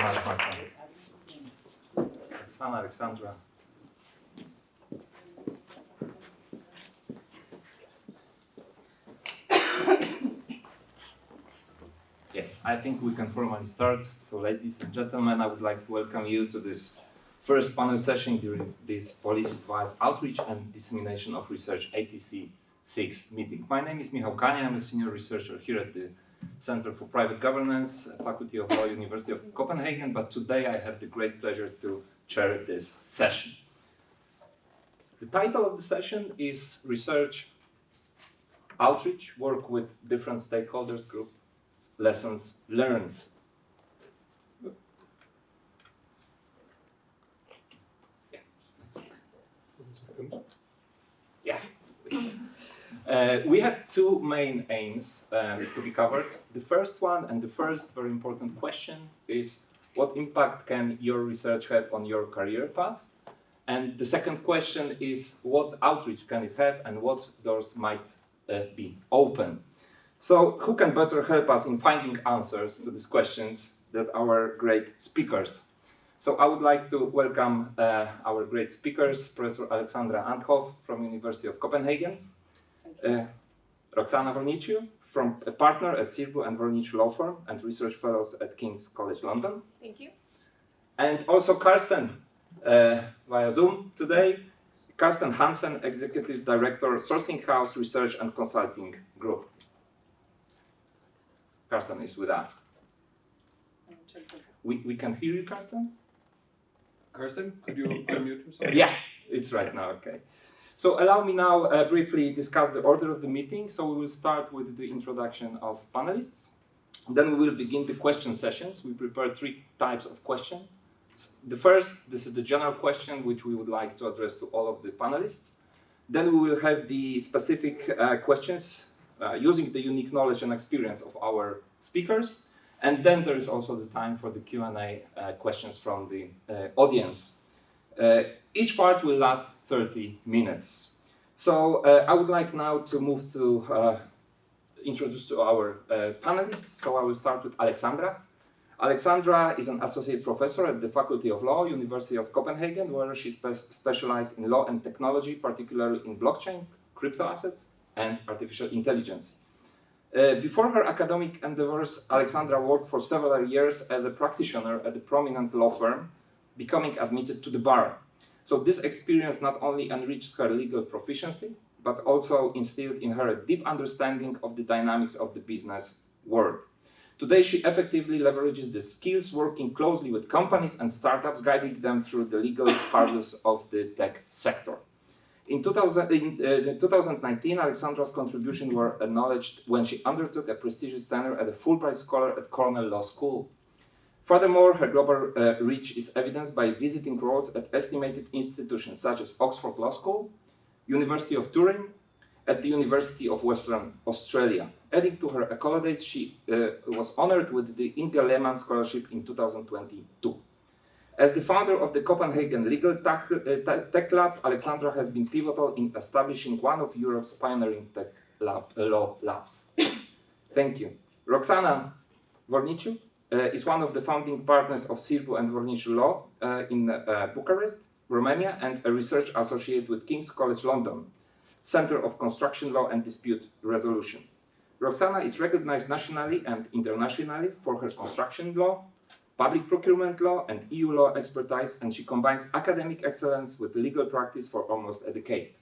very much, Michal. Roxana, Alexandra. Yes, I think we can formally start. So, ladies and gentlemen, I would like to welcome you to this first panel session during this Policy Advice Outreach and Dissemination of Research ATC6 meeting. My name is Michal, Kania. I'm a senior researcher here at the Center for Private Governance, Faculty of Law, University of Copenhagen, but today I have the great pleasure to chair this session. The title of the session is Research Outreach, Work with Different Stakeholders Group, Lessons Learned. We have two main aims to be covered. The first one, and the first very important question, is what impact can your research have on your career path? And the second question is what outreach can it have and what doors might be open? So who can better help us in finding answers to these questions than our great speakers? So I would like to welcome our great speakers, Professor Alexandra Andhov from University of Copenhagen, Roxana Vornicu, from a partner at Sirbu and Vornicu law firm and research fellows at King's College London. Thank you. And also Carsten, via Zoom today. Carsten Hansen, Executive Director, Sourcing House Research and Consulting Group. Carsten is with us. We can hear you, Carsten? Carsten, could you unmute yourself? Yeah, it's right now, okay. So allow me now briefly discuss the order of the meeting. So we will start with the introduction of panelists. Then we will begin the question sessions. We prepared three types of questions. The first, this is the general question which we would like to address to all of the panelists. Then we will have the specific questions using the unique knowledge and experience of our speakers. And then there is also the time for the Q&A questions from the audience. Each part will last 30 minutes. So I would like now to move to introduce to our panelists. So I will start with Alexandra. Alexandra is an associate professor at the Faculty of Law, University of Copenhagen, where she specialized in law and technology, particularly in blockchain, crypto assets, and artificial intelligence. Before her academic endeavors, Alexandra worked for several years as a practitioner at a prominent law firm, becoming admitted to the bar. So this experience not only enriched her legal proficiency, but also instilled in her a deep understanding of the dynamics of the business world. Today, she effectively leverages the skills working closely with companies and startups, guiding them through the legal hurdles of the tech sector. In 2019, Alexandra's contributions were acknowledged when she undertook a prestigious tenure as a Fulbright Scholar at Cornell Law School. Furthermore, her global reach is evidenced by visiting roles at estimated institutions such as Oxford Law School, University of Turin, at the University of Western Australia. Adding to her accolades, she was honored with the India Lehman Scholarship in 2022. As the founder of the Copenhagen Legal Tech Lab, Alexandra has been pivotal in establishing one of Europe's pioneering tech law labs. Thank you. Roxana Vornicu is one of the founding partners of Sirbu and Vornicu Law in Bucharest, Romania, and a research associate with King's College London, Center of Construction Law and Dispute Resolution. Roxana is recognized nationally and internationally for her construction law, public procurement law, and EU law expertise, and she combines academic excellence with legal practice for almost a decade.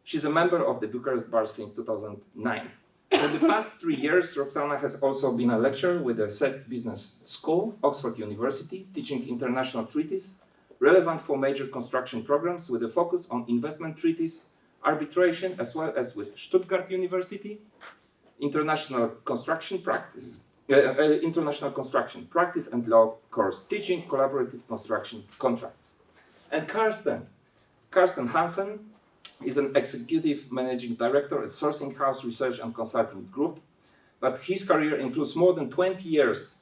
She's a member of the Bucharest Bar since 2009. For the past 3 years, Roxana has also been a lecturer with the SET Business School, Oxford University, teaching international treaties relevant for major construction programs with a focus on investment treaties, arbitration, as well as with Stuttgart University, international construction practice and law course, teaching collaborative construction contracts. And Carsten Hansen is an executive managing director at Sourcing House Research and Consulting Group, but his career includes more than 20 years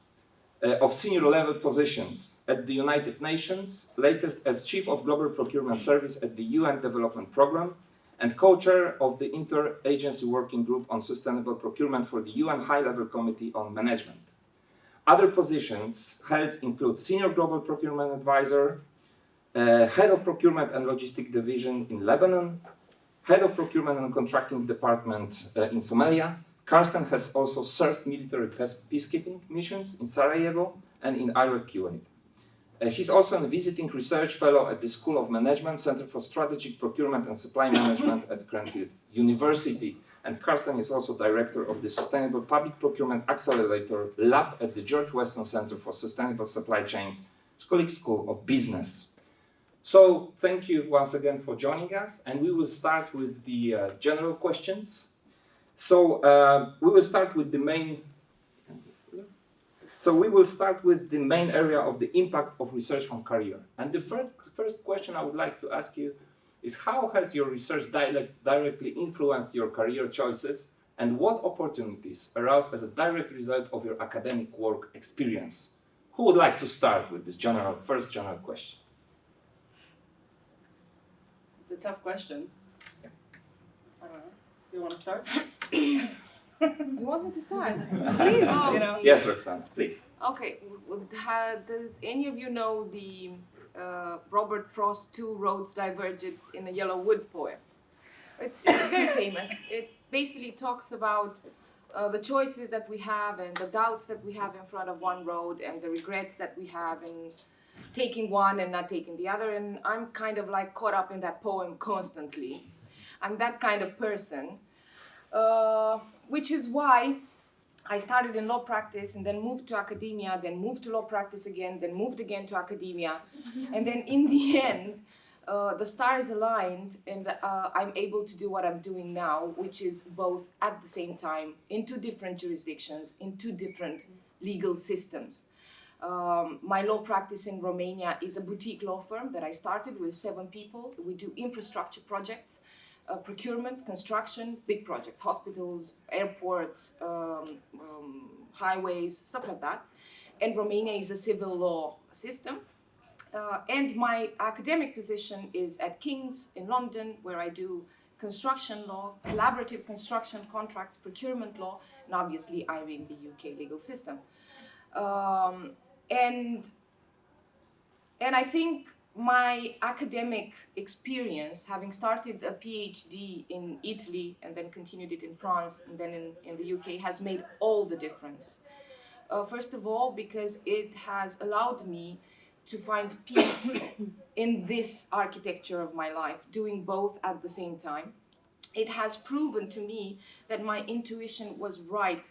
of senior level positions at the United Nations, latest as Chief of Global Procurement Service at the UN Development Programme, and co-chair of the Interagency Working Group on Sustainable Procurement for the UN High-Level Committee on Management. Other positions held include Senior Global Procurement Advisor, Head of Procurement and Logistic Division in Lebanon, Head of Procurement and Contracting Department in Somalia. Carsten has also served military peacekeeping missions in Sarajevo and in Iraq, Kuwait. He's also a visiting research fellow at the School of Management, Center for Strategic Procurement and Supply Management at Cranfield University. And Carsten is also director of the Sustainable Public Procurement Accelerator Lab at the George Weston Center for Sustainable Supply Chains, Schulich School of Business. So thank you once again for joining us, and we will start with the general questions. So we will start with the main. So we will start with the main area of the impact of research on career. And the first question I would like to ask you is, how has your research directly influenced your career choices, and what opportunities arose as a direct result of your academic work experience? Who would like to start with this first general question? It's a tough question. Yeah. I don't know. You want to start? You want me to start? Please. Oh, you know. Yes, Roxana, please. Okay. Does any of you know the Robert Frost "Two Roads Diverged in a Yellow Wood" poem? It's very famous. It basically talks about the choices that we have and the doubts that we have in front of one road and the regrets that we have in taking one and not taking the other. And I'm kind of like caught up in that poem constantly. I'm that kind of person. Which is why I started in law practice and then moved to academia, then moved to law practice again, then moved again to academia. And then in the end, the stars aligned and I'm able to do what I'm doing now, which is both at the same time in two different jurisdictions, in two different legal systems. My law practice in Romania is a boutique law firm that I started with 7 people. We do infrastructure projects. Procurement, construction, big projects, hospitals, airports, highways, stuff like that. And Romania is a civil law system. And my academic position is at King's in London, where I do construction law, collaborative construction contracts, procurement law, and obviously I'm in the UK legal system. And I think my academic experience, having started a PhD in Italy and then continued it in France and then in the UK, has made all the difference. First of all, because it has allowed me to find peace in this architecture of my life, doing both at the same time. It has proven to me that my intuition was right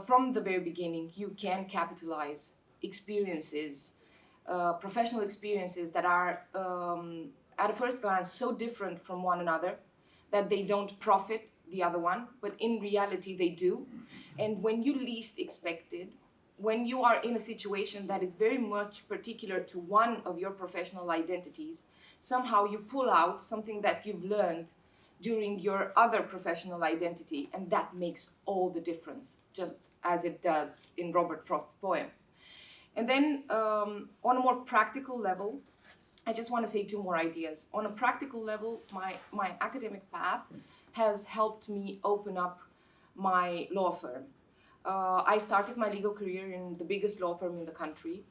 from the very beginning. You can capitalize experiences, professional experiences that are at a first glance so different from one another that they don't profit the other one, but in reality they do. And when you least expect it, when you are in a situation that is very much particular to one of your professional identities, somehow you pull out something that you've learned during your other professional identity, and that makes all the difference, just as it does in Robert Frost's poem. And then on a more practical level, I just want to say 2 more ideas. On a practical level, my academic path has helped me open up my law firm. I started my legal career in the biggest law firm in the country.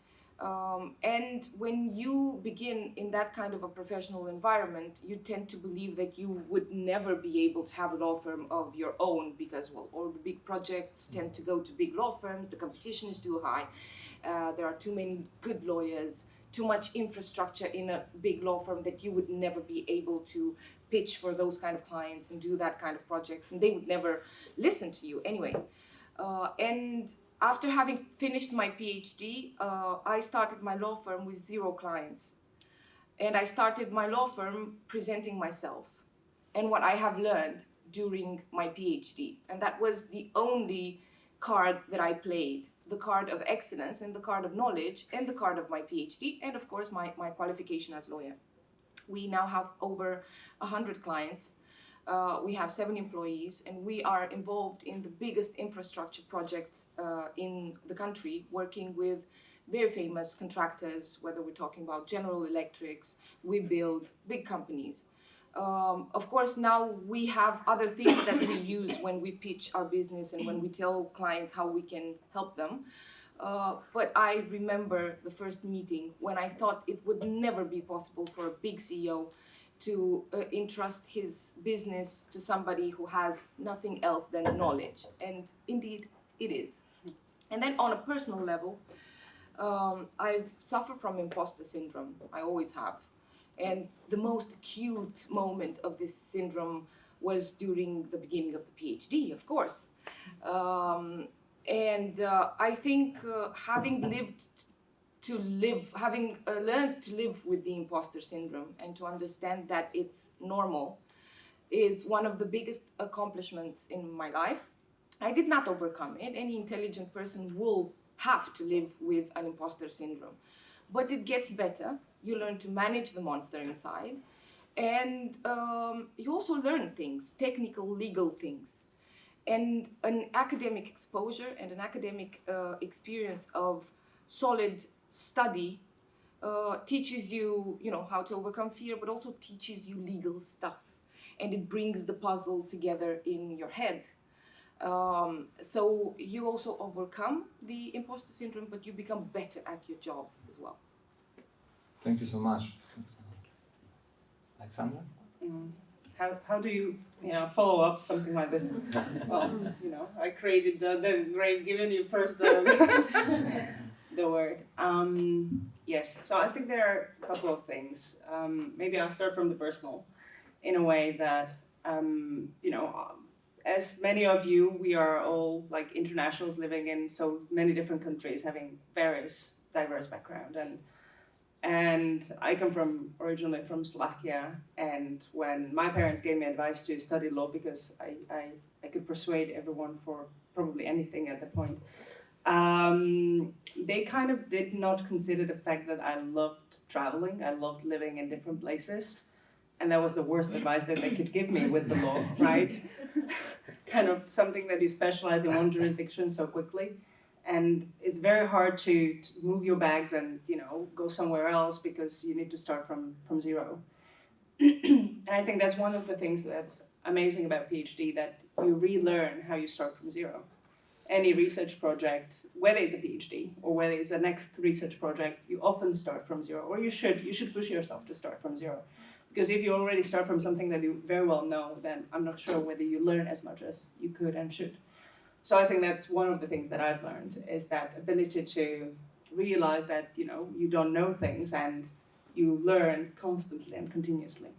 And when you begin in that kind of a professional environment, you tend to believe that you would never be able to have a law firm of your own because, well, all the big projects tend to go to big law firms, the competition is too high. There are too many good lawyers, too much infrastructure in a big law firm that you would never be able to pitch for those kind of clients and do that kind of projects, and they would never listen to you anyway. And after having finished my PhD, I started my law firm with 0 clients. And I started my law firm presenting myself and what I have learned during my PhD. And that was the only card that I played, the card of excellence and the card of knowledge and the card of my PhD and of course my qualification as lawyer. We now have over 100 clients. We have 7 employees and we are involved in the biggest infrastructure projects in the country, working with very famous contractors, whether we're talking about General Electrics, we build big companies. Of course, now we have other things that we use when we pitch our business and when we tell clients how we can help them. But I remember the first meeting when I thought it would never be possible for a big CEO to entrust his business to somebody who has nothing else than knowledge. And indeed, it is. And then on a personal level, I suffer from imposter syndrome. I always have. And the most acute moment of this syndrome was during the beginning of the PhD, of course. I think having learned to live with the imposter syndrome and to understand that it's normal is one of the biggest accomplishments in my life. I did not overcome it. Any intelligent person will have to live with an imposter syndrome. But it gets better. You learn to manage the monster inside. And you also learn things, technical, legal things. And an academic exposure and an academic experience of solid study teaches you, how to overcome fear, but also teaches you legal stuff. And it brings the puzzle together in your head. So you also overcome the imposter syndrome, but you become better at your job as well. Thank you so much. Alexandra? How do you follow up something like this? Well, I created the grave, giving you first the word. Yes, so I think there are a couple of things. Maybe I'll start from the personal, in a way that, as many of you, we are all like internationals living in so many different countries, having various diverse background. And I come originally from Slovakia, and when my parents gave me advice to study law, because I could persuade everyone for probably anything at that point, they kind of did not consider the fact that I loved traveling, I loved living in different places, and that was the worst advice that they could give me with the law, right? Kind of something that you specialize in one jurisdiction so quickly. And it's very hard to move your bags and go somewhere else because you need to start from zero. And I think that's one of the things that's amazing about PhD, that you relearn how you start from zero. Any research project, whether it's a PhD or whether it's a next research project, you often start from zero, or you should push yourself to start from zero. Because if you already start from something that you very well know, then I'm not sure whether you learn as much as you could and should. So I think that's one of the things that I've learned, is that ability to realize that, you don't know things and you learn constantly and continuously.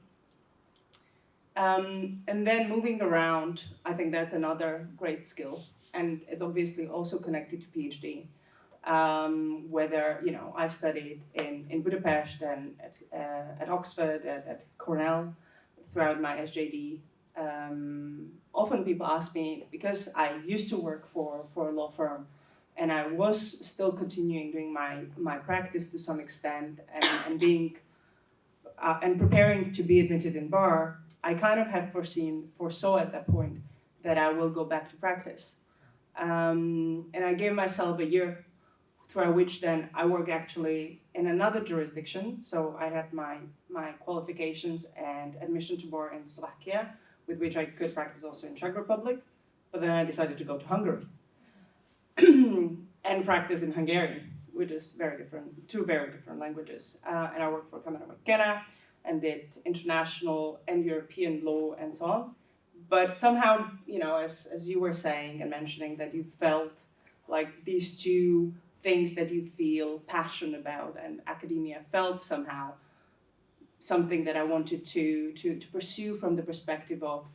And then moving around, I think that's another great skill. And it's obviously also connected to PhD. Whether, I studied in Budapest and at Oxford, at Cornell, throughout my SJD. Often people ask me, because I used to work for a law firm, and I was still continuing doing my practice to some extent, and being and preparing to be admitted in bar, I kind of had foresaw at that point that I will go back to practice. And I gave myself a year, throughout which then I work actually in another jurisdiction. So I had my qualifications and admission to bar in Slovakia, with which I could practice also in Czech Republic. But then I decided to go to Hungary and practice in Hungarian, which is two very different languages. And I worked for Kania and did international and European law and so on. But somehow, as you were saying and mentioning, that you felt like these two things that you feel passionate about, and academia felt somehow something that I wanted to pursue from the perspective of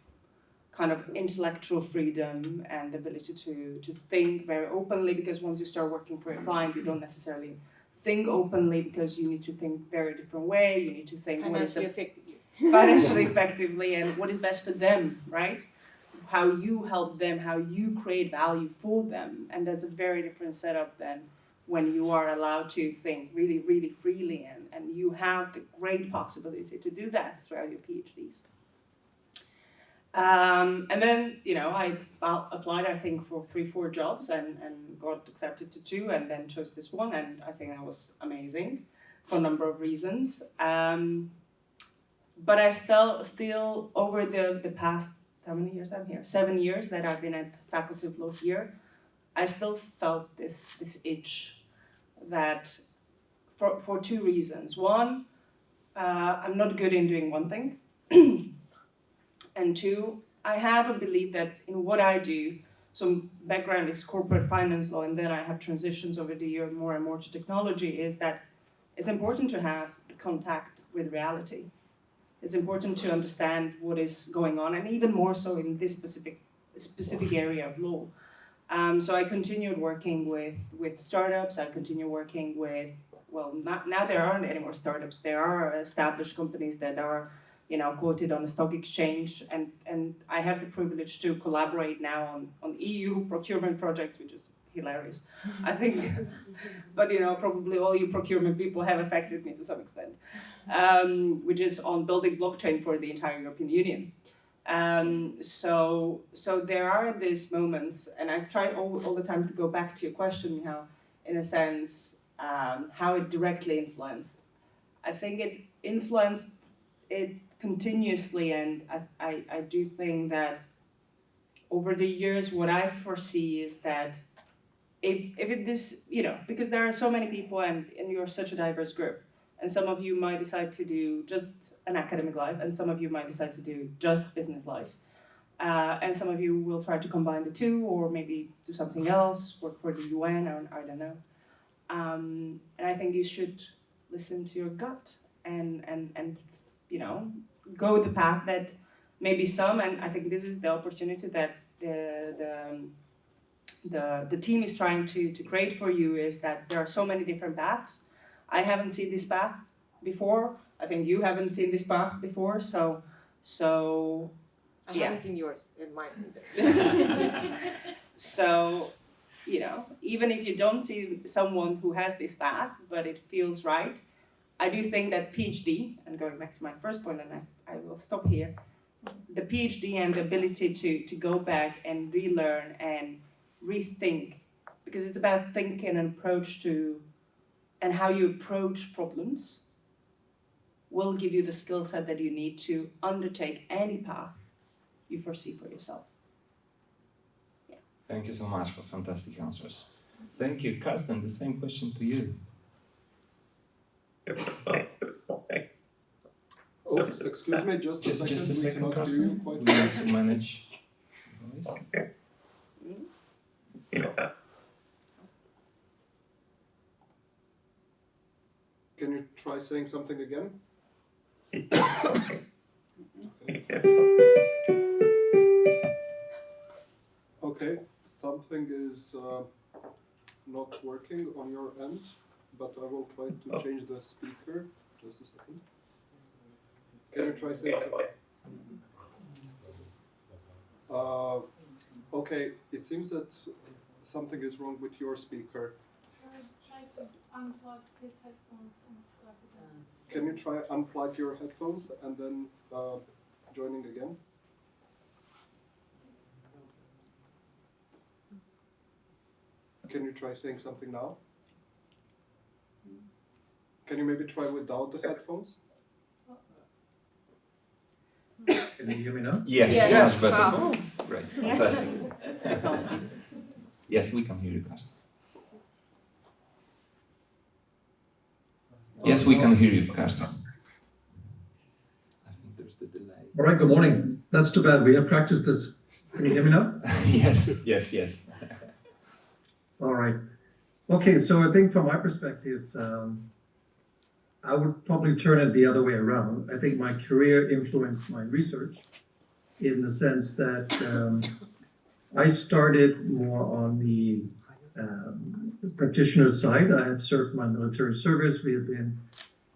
kind of intellectual freedom and the ability to think very openly, because once you start working for a client, you don't necessarily think openly, because you need to think very different way. You need to think financially effectively and what is best for them, right? How you help them, how you create value for them. And that's a very different setup than when you are allowed to think really, really freely, and you have the great possibility to do that throughout your PhDs. And then, I applied, I think, for 3-4 jobs and got accepted to 2, and then chose this one. And I think that was amazing for a number of reasons. But I still over the past, how many years I'm here? 7 years that I've been at Faculty of Law here. I still felt this itch that for two reasons. One, I'm not good in doing one thing. And two, I have a belief that in what I do, so background is corporate finance law, and then I have transitions over the year more and more to technology, is that it's important to have the contact with reality. It's important to understand what is going on, and even more so in this specific area of law. So I continued working with startups. I continue working with, well, now there aren't any more startups. There are established companies that are, quoted on the stock exchange, and I have the privilege to collaborate now on EU procurement projects, which is hilarious, I think. But probably all you procurement people have affected me to some extent, which is on building blockchain for the entire European Union. So there are these moments, and I try all the time to go back to your question, Michal, in a sense, how it directly influenced. I think it influenced it continuously, and I do think that over the years, what I foresee is that because there are so many people and you're such a diverse group, and some of you might decide to do just an academic life, and some of you might decide to do just business life. And some of you will try to combine the two, or maybe do something else, work for the UN, or I don't know. And I think you should listen to your gut and go the path that maybe some, and I think this is the opportunity that the team is trying to create for you, is that there are so many different paths. I haven't seen this path before. I think you haven't seen this path before, so I yeah. haven't seen yours in mine either. So, even if you don't see someone who has this path, but it feels right, I do think that PhD, and going back to my first point, and I will stop here, the PhD and the ability to go back and relearn and rethink, because it's about thinking and approach to, and how you approach problems, will give you the skill set that you need to undertake any path you foresee for yourself. Yeah. Thank you so much for fantastic answers. Thank you. Carsten, the same question to you. Oh, excuse me, just a second. Just a second, we cannot hear Carsten. you We quite need to manage voice. Can you try saying something again? Okay, something is not working on your end, but I will try to change the speaker. Just a second. Can you try saying something? Okay, it seems that something is wrong with your speaker. Try to unplug his headphones and start again. Can you try unplug your headphones and then joining again? Can you try saying something now? Can you maybe try without the headphones? Can you hear me now? Yes, Yes. much better. Wow. Great, fantastic. Yes, we can hear you, Carsten. Yes, we can hear you, Carsten. I think there's the delay. All right, good morning. That's too bad. We have practiced this. Can you hear me now? Yes. All right. Okay, so I think from my perspective, I would probably turn it the other way around. I think my career influenced my research in the sense that I started more on the practitioner side. I had served my military service. We had been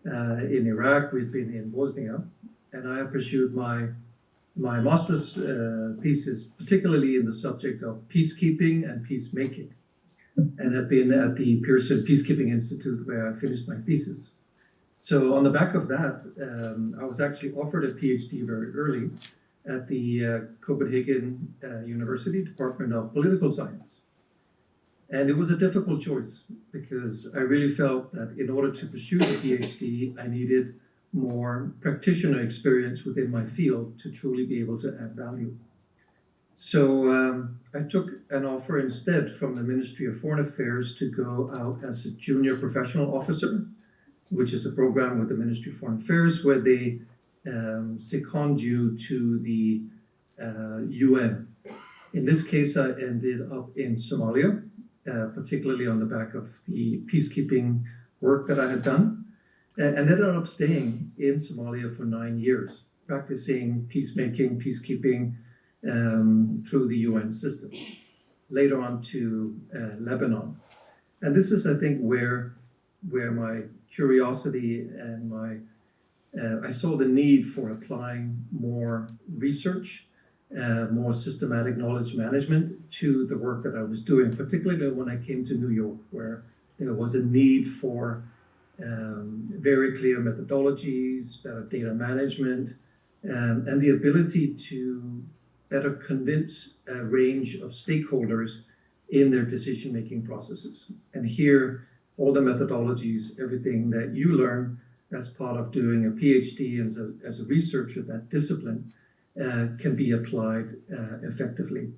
in Iraq, we'd been in Bosnia, and I have pursued my master's thesis, particularly in the subject of peacekeeping and peacemaking, and had been at the Pearson Peacekeeping Institute where I finished my thesis. So on the back of that, I was actually offered a PhD very early at the Copenhagen University Department of Political Science. And it was a difficult choice because I really felt that in order to pursue the PhD, I needed more practitioner experience within my field to truly be able to add value. So I took an offer instead from the Ministry of Foreign Affairs to go out as a junior professional officer, which is a program with the Ministry of Foreign Affairs where they second you to the UN. In this case, I ended up in Somalia, particularly on the back of the peacekeeping work that I had done, and ended up staying in Somalia for 9 years, practicing peacemaking, peacekeeping through the UN system. Later on to Lebanon. And this is, I think, where my curiosity and I saw the need for applying more research, more systematic knowledge management to the work that I was doing, particularly when I came to New York, where there was a need for very clear methodologies, better data management, and the ability to better convince a range of stakeholders in their decision-making processes. And here, all the methodologies, everything that you learn as part of doing a PhD as a researcher, that discipline can be applied effectively.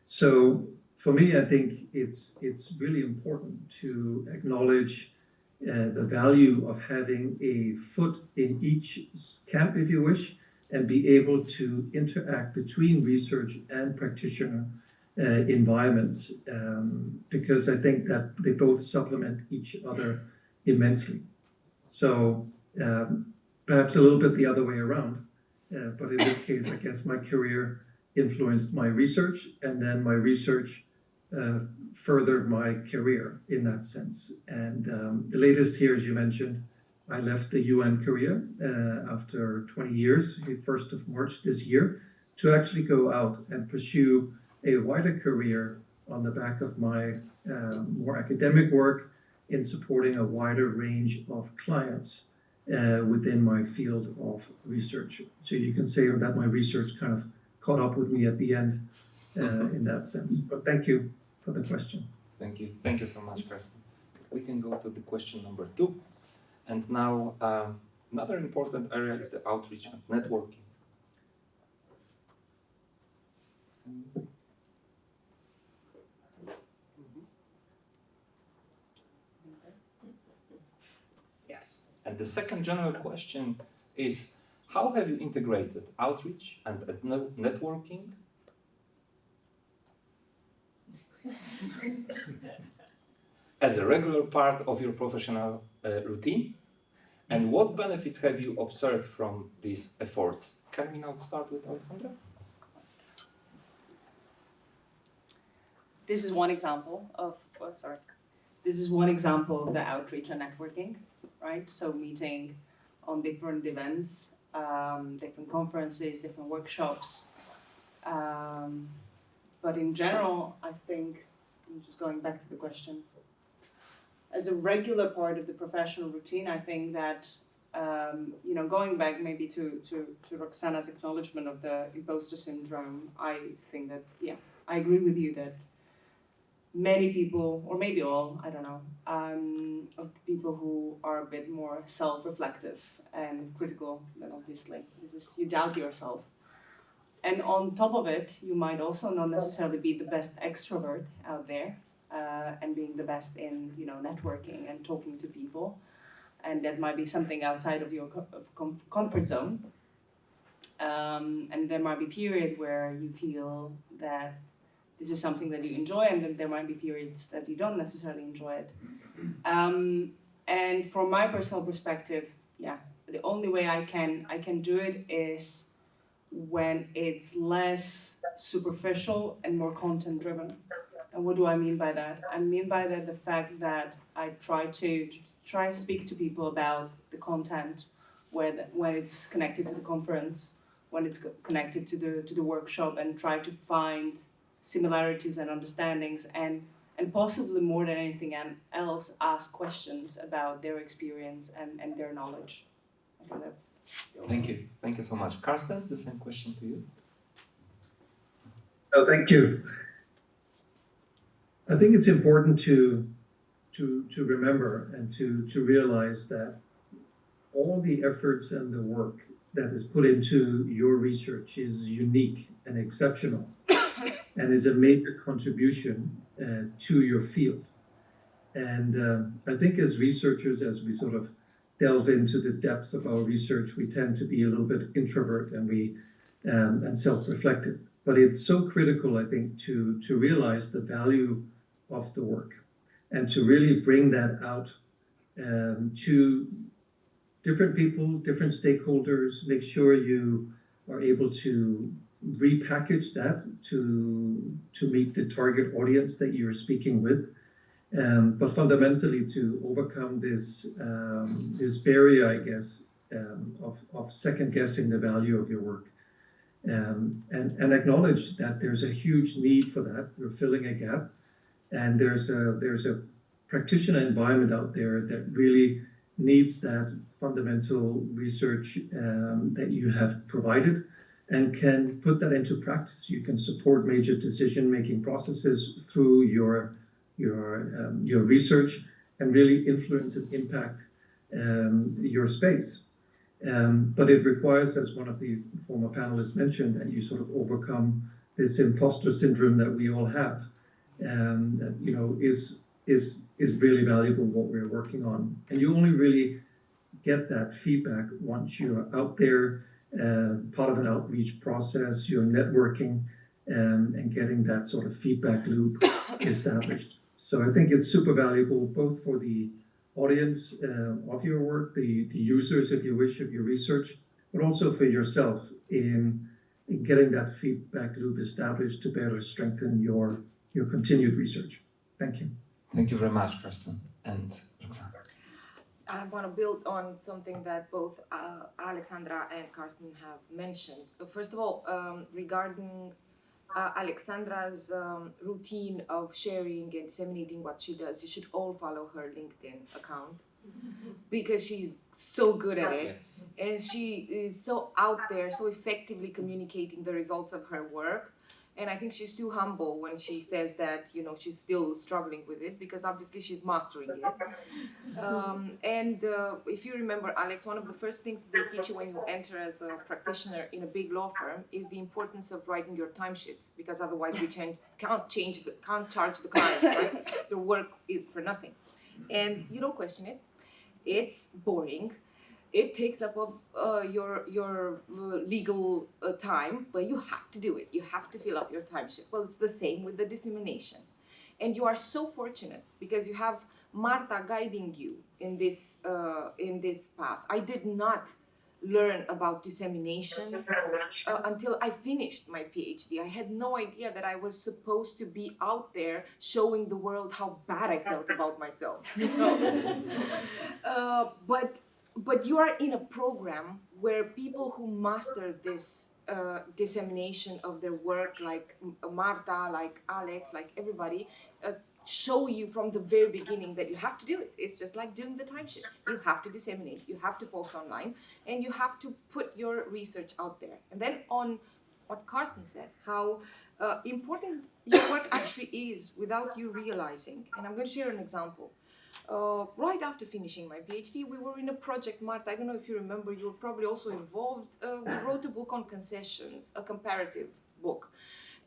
So for me, I think it's really important to acknowledge the value of having a foot in each camp, if you wish, and be able to interact between research and practitioner environments, because I think that they both supplement each other immensely. So perhaps a little bit the other way around, but in this case, I guess my career influenced my research, and then my research furthered my career in that sense. And the latest here, as you mentioned, I left the UN career after 20 years, the 1st of March this year, to actually go out and pursue a wider career on the back of my more academic work in supporting a wider range of clients within my field of research. So you can say that my research kind of caught up with me at the end in that sense. But thank you for the question. Thank you. Thank you so much, Carsten. We can go to the question number 2. And now, another important area is the outreach and networking. Yes. And the second general question is, how have you integrated outreach and networking as a regular part of your professional routine? And what benefits have you observed from these efforts? Can we now start with Alexandra? This is one example of, this is one example of the outreach and networking, right? So meeting on different events, different conferences, different workshops. But in general, I think, I'm just going back to the question, as a regular part of the professional routine, I think that, going back maybe to Roxana's acknowledgement of the imposter syndrome, I think that, I agree with you that many people, or maybe all, I don't know, of the people who are a bit more self-reflective and critical, then obviously, you doubt yourself. And on top of it, you might also not necessarily be the best extrovert out there, and being the best in, networking and talking to people. And that might be something outside of your comfort zone. And there might be a period where you feel that this is something that you enjoy, and then there might be periods that you don't necessarily enjoy it. And from my personal perspective, the only way I can do it is when it's less superficial and more content driven. And what do I mean by that? I mean by that the fact that I try to speak to people about the content, when it's connected to the conference, when it's connected to the workshop, and try to find similarities and understandings, and possibly more than anything else, ask questions about their experience and their knowledge. I think that's. Thank you. Thank you so much. Carsten, the same question to you. Oh, thank you. I think it's important to remember and to realize that all the efforts and the work that is put into your research is unique and exceptional. and is a major contribution to your field. And I think as researchers, as we sort of delve into the depths of our research, we tend to be a little bit introvert and self-reflective. But it's so critical, I think, to realize the value of the work and to really bring that out to different people, different stakeholders, make sure you are able to repackage that to meet the target audience that you're speaking with. But fundamentally to overcome this barrier, I guess, of second guessing the value of your work. And acknowledge that there's a huge need for that. We're filling a gap, and there's a practitioner environment out there that really needs that fundamental research that you have provided, and can put that into practice. You can support major decision-making processes through your research and really influence and impact your space. But it requires, as one of the former panelists mentioned, that you sort of overcome this imposter syndrome that we all have, that is really valuable what we're working on. And you only really get that feedback once you're out there, part of an outreach process, you're networking, and getting that sort of feedback loop established. So I think it's super valuable both for the audience of your work, the users, if you wish, of your research, but also for yourself in getting that feedback loop established to better strengthen your continued research. Thank you. Thank you very much, Carsten and Roxana. I want to build on something that both Alexandra and Carsten have mentioned. First of all, regarding Alexandra's routine of sharing and disseminating what she does, you should all follow her LinkedIn account because she's so good at it. Yes. And she is so out there, so effectively communicating the results of her work. And I think she's too humble when she says that, she's still struggling with it, because obviously she's mastering it. If you remember, Alex, one of the first things that they teach you when you enter as a practitioner in a big law firm is the importance of writing your timesheets, because otherwise we can't charge the clients, right? Your work is for nothing. And you don't question it. It's boring. It takes up your legal time, but you have to do it. You have to fill up your timesheet. Well, it's the same with the dissemination. And you are so fortunate because you have Marta guiding you in this path. I did not learn about dissemination until I finished my PhD. I had no idea that I was supposed to be out there showing the world how bad I felt about myself. But you are in a program where people who master this dissemination of their work, like Marta, like Alex, like everybody, show you from the very beginning that you have to do it. It's just like doing the timesheet. You have to disseminate, you have to post online, and you have to put your research out there. And then on what Carsten said, how important your work actually is without you realizing. And I'm going to share an example. Right after finishing my PhD, we were in a project, Marta, I don't know if you remember, you were probably also involved. We wrote a book on concessions, a comparative book.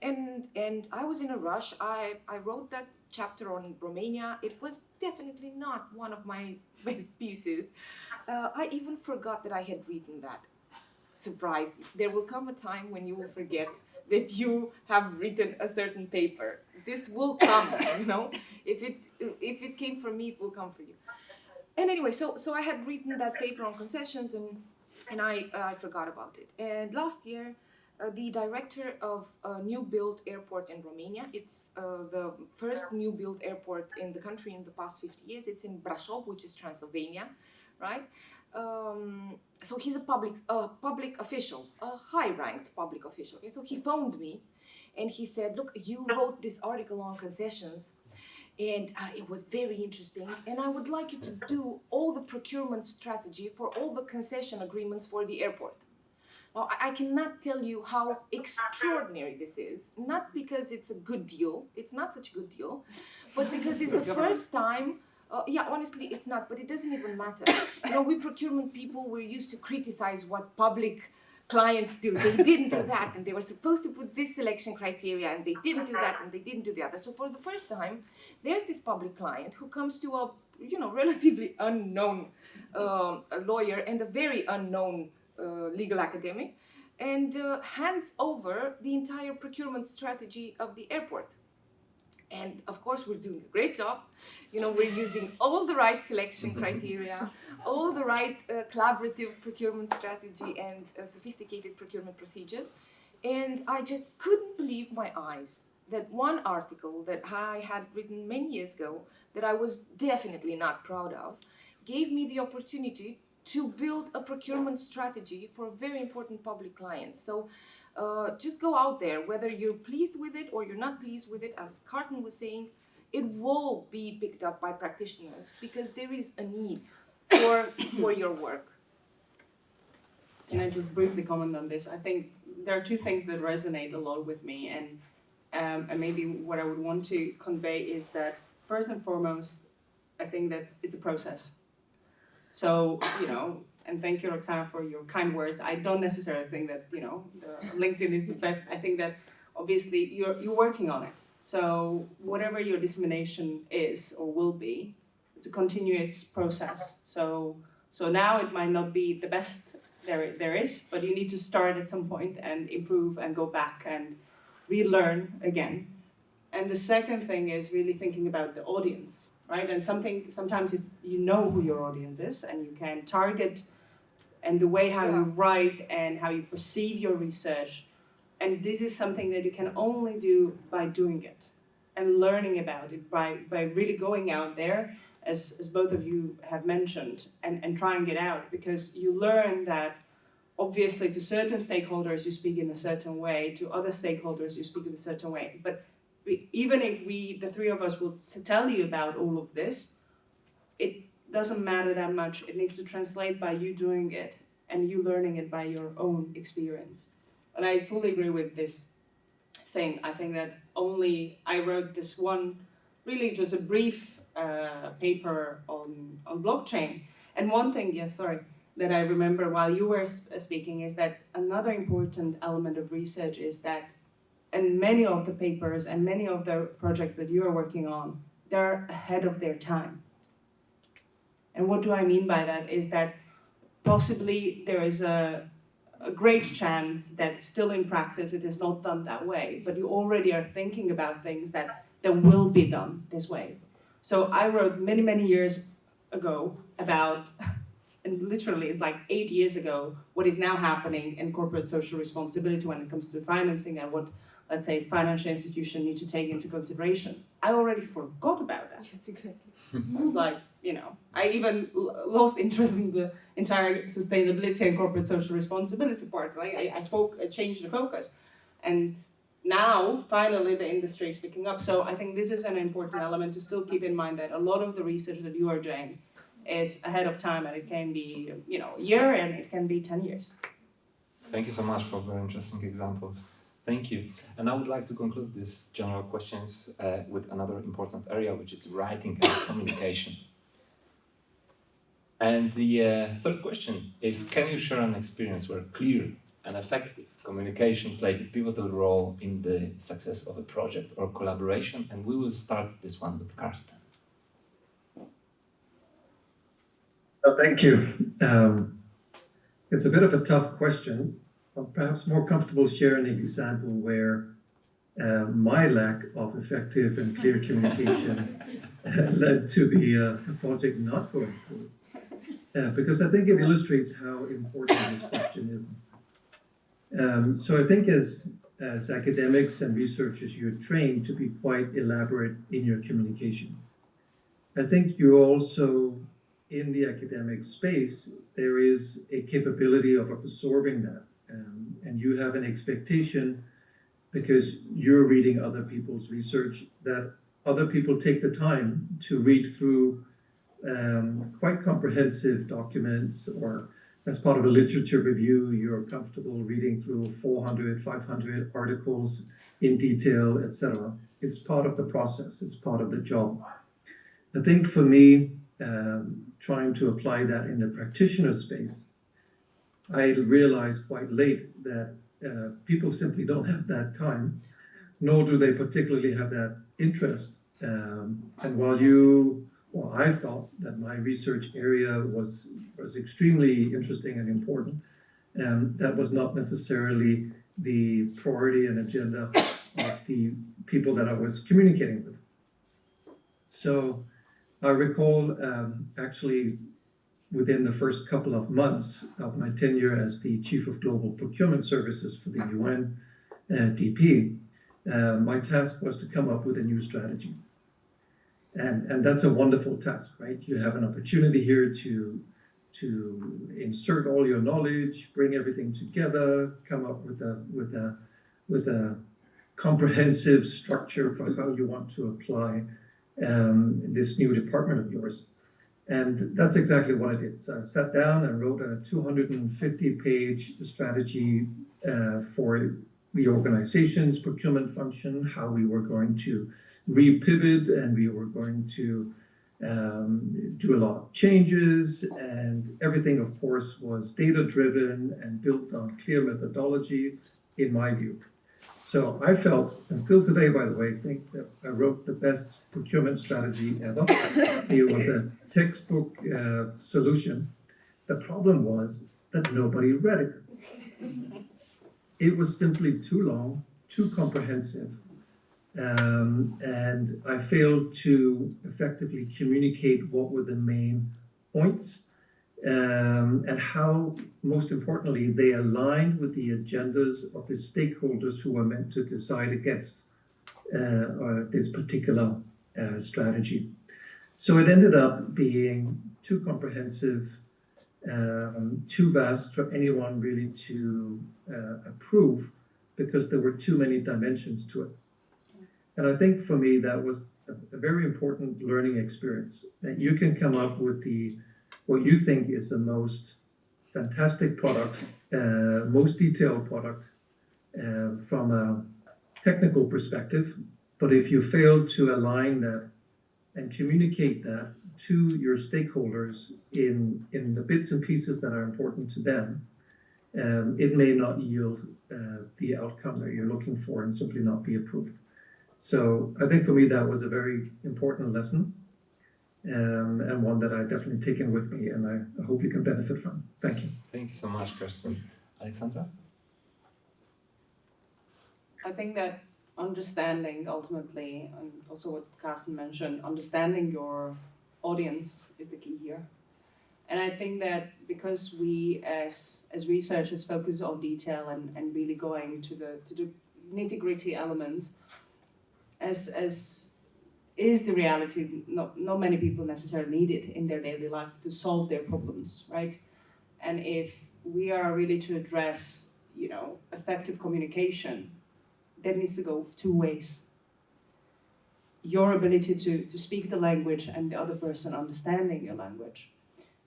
And I was in a rush. I wrote that chapter on Romania. It was definitely not one of my best pieces. I even forgot that I had written that. Surprise, there will come a time when you will forget that you have written a certain paper. This will come, If it came from me, it will come for you. And anyway, so I had written that paper on concessions, and I forgot about it. And last year, the director of a new built airport in Romania, it's the first new built airport in the country in the past 50 years. It's in Brașov, which is Transylvania, right? So he's a public official, a high-ranked public official. Okay? So he phoned me, and he said, look, you wrote this article on concessions, and it was very interesting, and I would like you to do all the procurement strategy for all the concession agreements for the airport. Now, I cannot tell you how extraordinary this is, not because it's a good deal, it's not such a good deal, but because it's the first time. Honestly, it's not, but it doesn't even matter. We procurement people, we're used to criticize what public clients do. They didn't do that, and they were supposed to put this selection criteria, and they didn't do that, and they didn't do the other. So for the first time, there's this public client who comes to a relatively unknown lawyer and a very unknown legal academic, and hands over the entire procurement strategy of the airport. And of course, we're doing a great job. We're using all the right selection criteria, all the right collaborative procurement strategy and sophisticated procurement procedures. And I just couldn't believe my eyes that one article that I had written many years ago that I was definitely not proud of gave me the opportunity to build a procurement strategy for a very important public client. So just go out there, whether you're pleased with it or you're not pleased with it, as Carsten was saying, it will be picked up by practitioners because there is a need for your work. Can I just briefly comment on this? I think there are two things that resonate a lot with me, and maybe what I would want to convey is that first and foremost, I think that it's a process. So, and thank you, Roxana, for your kind words. I don't necessarily think that, the LinkedIn is the best. I think that obviously you're working on it. So whatever your dissemination is or will be, it's a continuous process. So now it might not be the best there is, but you need to start at some point and improve and go back and relearn again. And the second thing is really thinking about the audience, right? And sometimes if you know who your audience is and you can target and the way how you write and how you perceive your research. And this is something that you can only do by doing it and learning about it, by really going out there, as both of you have mentioned, and trying it out, because you learn that obviously to certain stakeholders you speak in a certain way, to other stakeholders you speak in a certain way. But even if the three of us will tell you about all of this, it doesn't matter that much. It needs to translate by you doing it and you learning it by your own experience. And I fully agree with this thing. I think that I wrote this one, really just a brief paper on blockchain. And one thing, that I remember while you were speaking is that another important element of research is that, and many of the papers and many of the projects that you are working on, they're ahead of their time. And what do I mean by that is that possibly there is a great chance that still in practice it is not done that way, but you already are thinking about things that will be done this way. So I wrote many, many years ago about, and literally it's like 8 years ago, what is now happening in corporate social responsibility when it comes to financing and what, let's say, financial institutions need to take into consideration. I already forgot about that. Yes, exactly. It's like, I even lost interest in the entire sustainability and corporate social responsibility part, right? I changed the focus. And now, finally, the industry is picking up. So I think this is an important element to still keep in mind that a lot of the research that you are doing is ahead of time, and it can be, a year and it can be 10 years. Thank you so much for very interesting examples. Thank you. And I would like to conclude these general questions with another important area, which is the writing and communication. And the third question is, can you share an experience where clear and effective communication played a pivotal role in the success of a project or collaboration? And we will start this one with Carsten. Thank you. It's a bit of a tough question. I'm perhaps more comfortable sharing an example where my lack of effective and clear communication led to the project not going through. Because I think it illustrates how important this question is. So I think as academics and researchers, you're trained to be quite elaborate in your communication. I think you also, in the academic space, there is a capability of absorbing that. And you have an expectation, because you're reading other people's research, that other people take the time to read through quite comprehensive documents, or as part of a literature review, you're comfortable reading through 400, 500 articles in detail, etc. It's part of the process, it's part of the job. I think for me, trying to apply that in the practitioner space, I realized quite late that people simply don't have that time, nor do they particularly have that interest. And while I thought that my research area was extremely interesting and important, that was not necessarily the priority and agenda of the people that I was communicating with. So I recall actually within the first couple of months of my tenure as the Chief of Global Procurement Services for the UNDP, my task was to come up with a new strategy. And that's a wonderful task, right? You have an opportunity here to insert all your knowledge, bring everything together, come up with a comprehensive structure for how you want to apply this new department of yours. And that's exactly what I did. So I sat down and wrote a 250-page strategy for the organization's procurement function, how we were going to repivot, and we were going to do a lot of changes, and everything, of course, was data-driven and built on clear methodology, in my view. So I felt, and still today, by the way, think that I wrote the best procurement strategy ever. It was a textbook solution. The problem was that nobody read it. It was simply too long, too comprehensive, and I failed to effectively communicate what were the main points and how, most importantly, they aligned with the agendas of the stakeholders who were meant to decide against this particular strategy. So it ended up being too comprehensive, too vast for anyone really to approve, because there were too many dimensions to it. And I think for me that was a very important learning experience, that you can come up with what you think is the most fantastic product, most detailed product from a technical perspective, but if you fail to align that and communicate that to your stakeholders in the bits and pieces that are important to them, it may not yield the outcome that you're looking for and simply not be approved. So I think for me that was a very important lesson, and one that I've definitely taken with me, and I hope you can benefit from. Thank you. Thank you so much, Carsten. Alexandra? I think that understanding ultimately, and also what Carsten mentioned, understanding your audience is the key here. And I think that because we as researchers focus on detail and really going to the nitty-gritty elements, as is the reality, not many people necessarily need it in their daily life to solve their problems, right? And if we are really to address, effective communication, that needs to go two ways. Your ability to speak the language and the other person understanding your language.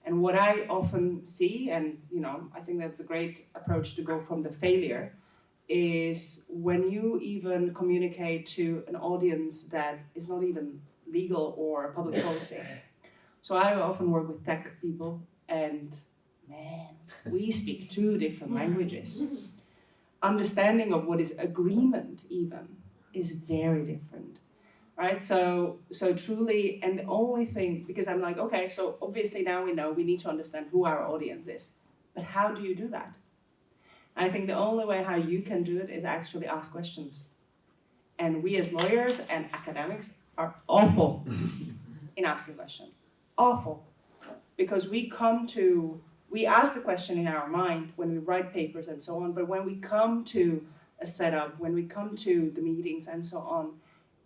And what I often see, and I think that's a great approach to go from the failure, is when you even communicate to an audience that is not even legal or public policy. So I often work with tech people, and man, we speak two different languages. Understanding of what is agreement even is very different, right? So truly, and the only thing, because I'm like, okay, so obviously now we know we need to understand who our audience is, but how do you do that? I think the only way how you can do it is actually ask questions. And we as lawyers and academics are awful in asking questions. Awful. Because we ask the question in our mind when we write papers and so on, but when we come to a setup, when we come to the meetings and so on,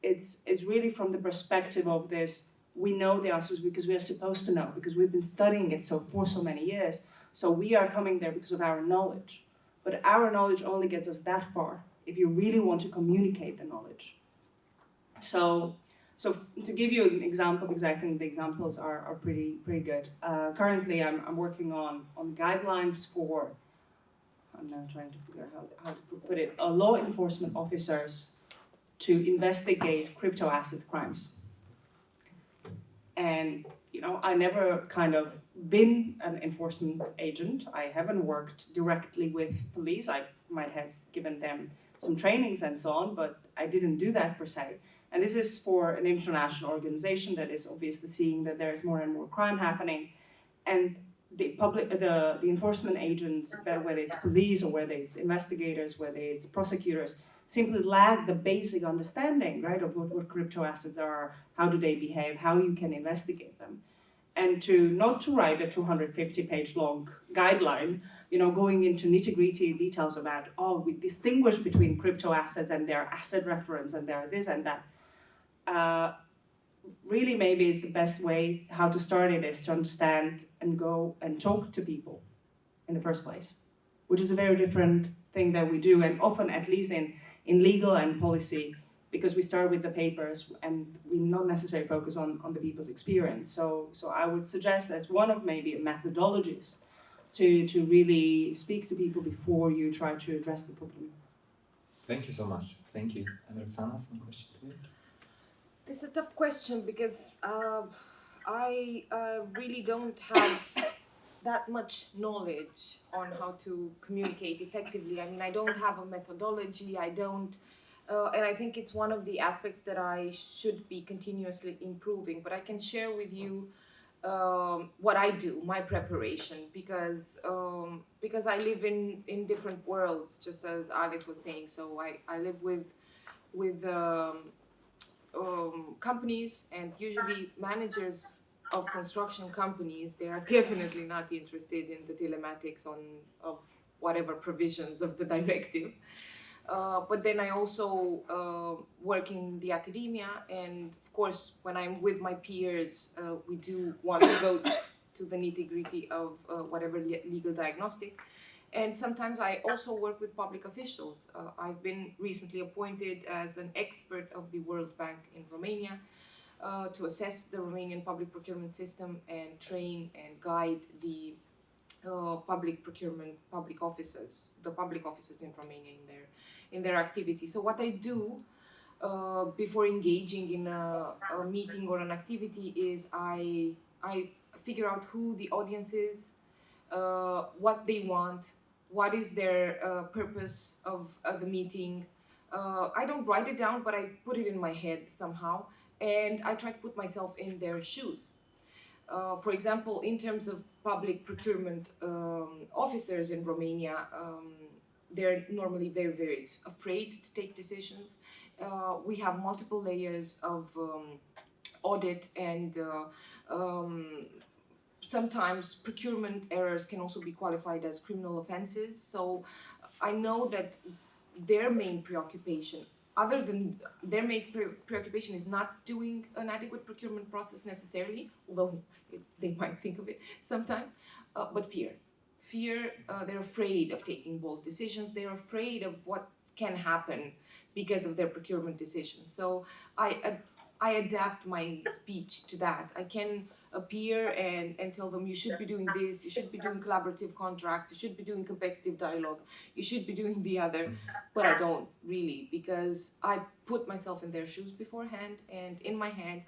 it's really from the perspective of this, we know the answers because we are supposed to know, because we've been studying it for so many years. So we are coming there because of our knowledge. But our knowledge only gets us that far if you really want to communicate the knowledge. So to give you an example, because I think the examples are pretty good. Currently, I'm working on guidelines for, I'm now trying to figure out how to put it, law enforcement officers to investigate crypto asset crimes. And I never kind of been an enforcement agent. I haven't worked directly with police. I might have given them some trainings and so on, but I didn't do that per se. And this is for an international organization that is obviously seeing that there is more and more crime happening. And the enforcement agents, whether it's police or whether it's investigators, whether it's prosecutors, simply lack the basic understanding, right, of what crypto assets are, how do they behave, how you can investigate them. And not to write a 250-page long guideline, going into nitty-gritty details about, we distinguish between crypto assets and their asset reference and their this and that. Really, maybe it's the best way how to start it is to understand and go and talk to people in the first place, which is a very different thing that we do, and often, at least in legal and policy, because we start with the papers and we not necessarily focus on the people's experience. So I would suggest as one of maybe methodologies to really speak to people before you try to address the problem. Thank you so much. Thank you. And Roxana, some question to you? This is a tough question because I really don't have that much knowledge on how to communicate effectively. I mean, I don't have a methodology, and I think it's one of the aspects that I should be continuously improving. But I can share with you what I do, my preparation, because I live in different worlds, just as Alex was saying. So I live with companies, and usually managers of construction companies, they are definitely not interested in the telematics of whatever provisions of the directive. But then I also work in the academia, and of course, when I'm with my peers, we do want to go to the nitty-gritty of whatever legal diagnostic. And sometimes I also work with public officials. I've been recently appointed as an expert of the World Bank in Romania to assess the Romanian public procurement system and train and guide the public procurement, public officers in Romania in their activity. So what I do before engaging in a meeting or an activity is I figure out who the audience is, what they want, what is their purpose of the meeting. I don't write it down, but I put it in my head somehow, and I try to put myself in their shoes. For example, in terms of public procurement officers in Romania, they're normally very, very afraid to take decisions. We have multiple layers of audit, and sometimes procurement errors can also be qualified as criminal offenses. So I know that their main preoccupation, other than their main preoccupation, is not doing an adequate procurement process necessarily, although they might think of it sometimes, but fear. They're afraid of taking bold decisions. They're afraid of what can happen because of their procurement decisions. So I adapt my speech to that. I can appear and tell them, you should be doing this, you should be doing collaborative contracts, you should be doing competitive dialogue, you should be doing the other, but I don't really, because I put myself in their shoes beforehand, and in my head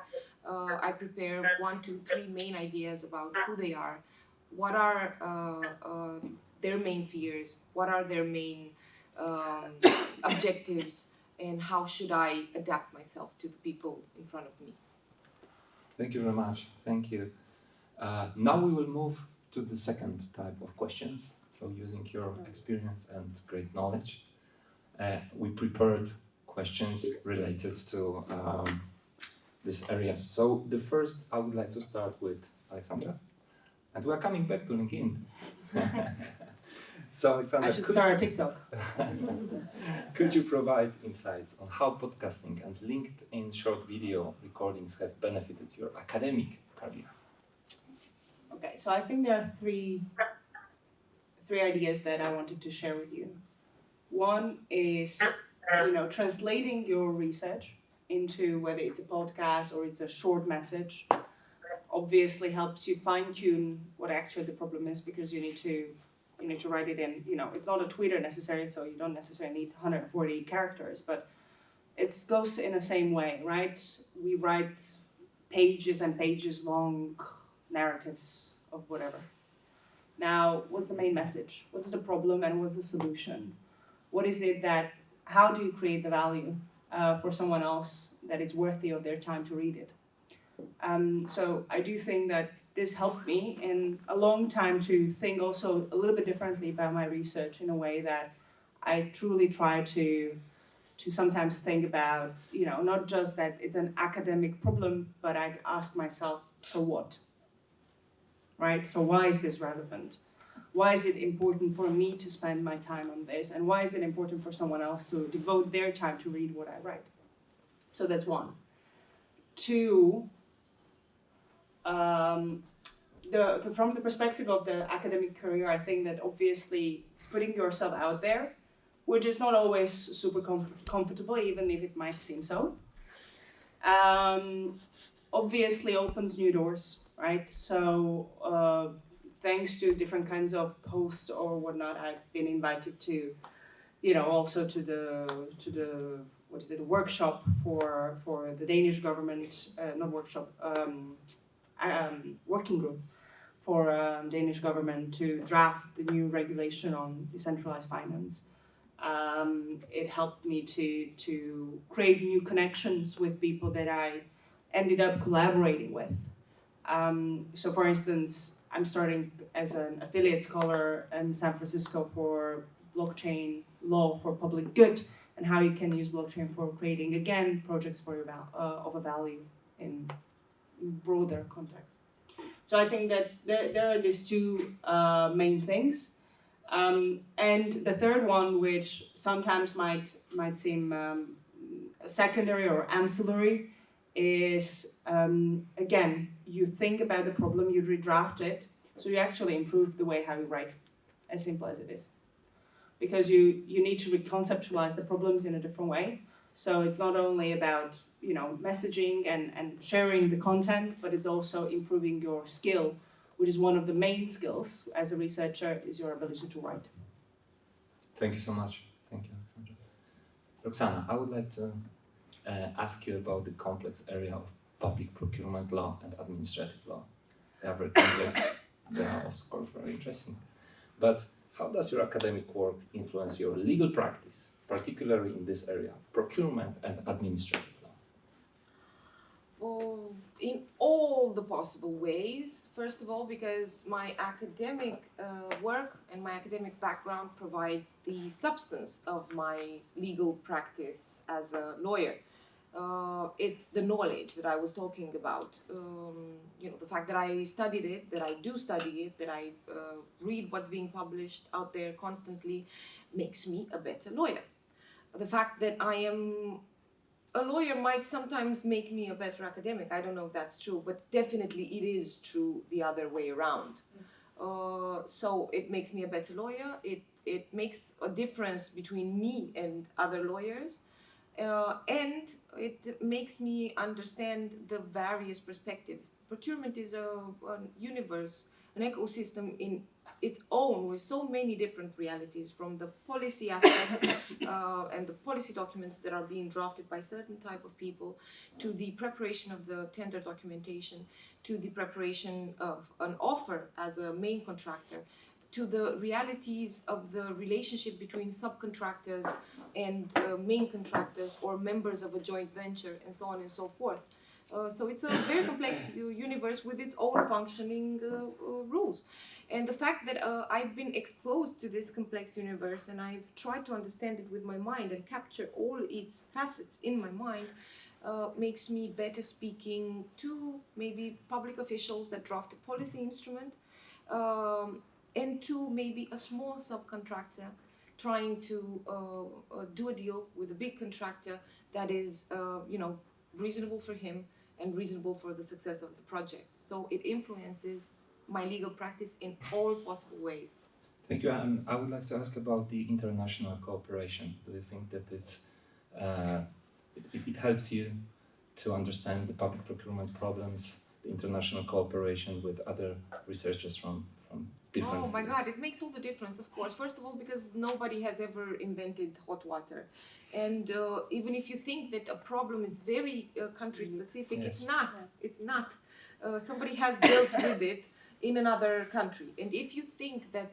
I prepare 1, 2, 3 main ideas about who they are, what are their main fears, what are their main objectives, and how should I adapt myself to the people in front of me. Thank you very much. Thank you. Now we will move to the second type of questions. So using your experience and great knowledge, we prepared questions related to these areas. So the first, I would like to start with Alexandra. And we're coming back to LinkedIn. So Alexandra, I should start a TikTok. Could you provide insights on how podcasting and LinkedIn short video recordings have benefited your academic career? Okay, so I think there are three ideas that I wanted to share with you. One is, translating your research into whether it's a podcast or it's a short message. Obviously helps you fine-tune what actually the problem is, because you need to write it in, it's not a Twitter necessarily, so you don't necessarily need 140 characters, but it goes in the same way, right? We write pages and pages long narratives of whatever. Now, what's the main message? What's the problem and what's the solution? What is it that, how do you create the value for someone else that is worthy of their time to read it? So I do think that this helped me in a long time to think also a little bit differently about my research in a way that I truly try to sometimes think about, you know, not just that it's an academic problem, but I'd ask myself, so what? Right? So why is this relevant? Why is it important for me to spend my time on this? And why is it important for someone else to devote their time to read what I write? So that's one. Two, from the perspective of the academic career, I think that obviously putting yourself out there, which is not always super comfortable, even if it might seem so, obviously opens new doors, right? So thanks to different kinds of posts or whatnot, I've been invited to, you know, also to the what is it, a workshop for the Danish government, not workshop, working group for Danish government to draft the new regulation on decentralized finance. It helped me to create new connections with people that I ended up collaborating with. So for instance, I'm starting as an affiliate scholar in San Francisco for blockchain law for public good and how you can use blockchain for creating, again, projects for your of a value in broader context. So I think that there are these two main things. And the third one, which sometimes might seem secondary or ancillary, is again, you think about the problem, you redraft it, so you actually improve the way how you write, as simple as it is. Because you need to reconceptualize the problems in a different way. So it's not only about, you know, messaging and sharing the content, but it's also improving your skill, which is one of the main skills as a researcher, is your ability to write. Thank you so much. Thank you, Alexandra. Roxana, I would like to ask you about the complex area of public procurement law and administrative law. They are very complex. They are of course very interesting. But how does your academic work influence your legal practice, particularly in this area, procurement and administrative law? Well, in all the possible ways. First of all, because my academic work and my academic background provides the substance of my legal practice as a lawyer. It's the knowledge that I was talking about. You know, the fact that I studied it, that I do study it, that I read what's being published out there constantly, makes me a better lawyer. The fact that I am a lawyer might sometimes make me a better academic. I don't know if that's true, but definitely it is true the other way around. So it makes me a better lawyer. It makes a difference between me and other lawyers. And it makes me understand the various perspectives. Procurement is a universe, an ecosystem in its own, with so many different realities, from the policy aspect and the policy documents that are being drafted by certain type of people, to the preparation of the tender documentation, to the preparation of an offer as a main contractor, to the realities of the relationship between subcontractors and main contractors or members of a joint venture, and so on and so forth. So it's a very complex universe with its own functioning rules. And the fact that I've been exposed to this complex universe and I've tried to understand it with my mind and capture all its facets in my mind makes me better speaking to maybe public officials that draft a policy instrument, and to maybe a small subcontractor trying to do a deal with a big contractor that is, you know, reasonable for him and reasonable for the success of the project. So it influences my legal practice in all possible ways. Thank you. And I would like to ask about the international cooperation. Do you think that it helps you to understand the public procurement problems, the international cooperation with other researchers from different Oh my fields? God, it makes all the difference, of course. First of all, because nobody has ever invented hot water. And even if you think that a problem is very country specific, Yes. it's not. It's not. Somebody has dealt with it in another country. And if you think that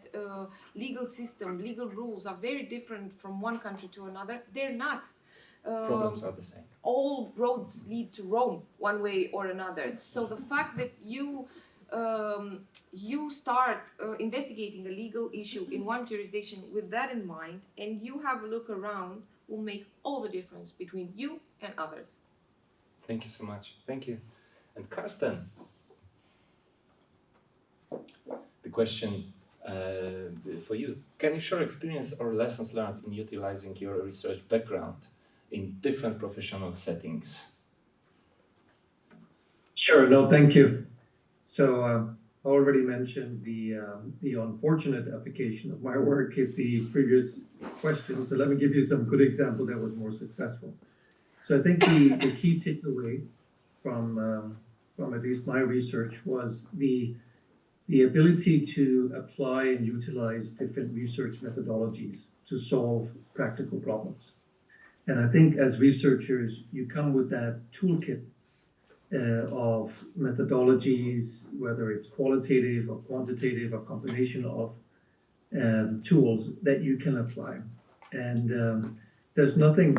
legal system, legal rules are very different from one country to another, they're not. Problems are the same. All roads lead to Rome, one way or another. So the fact that you start investigating a legal issue in one jurisdiction with that in mind, and you have a look around, will make all the difference between you and others. Thank you so much. Thank you. And Carsten, the question for you. Can you share experience or lessons learned in utilizing your research background in different professional settings? Sure, no, thank you. So I already mentioned the unfortunate application of my work in the previous question. So let me give you some good example that was more successful. So I think the key takeaway from at least my research was the ability to apply and utilize different research methodologies to solve practical problems. And I think as researchers, you come with that toolkit of methodologies, whether it's qualitative or quantitative, or combination of tools that you can apply. And there's nothing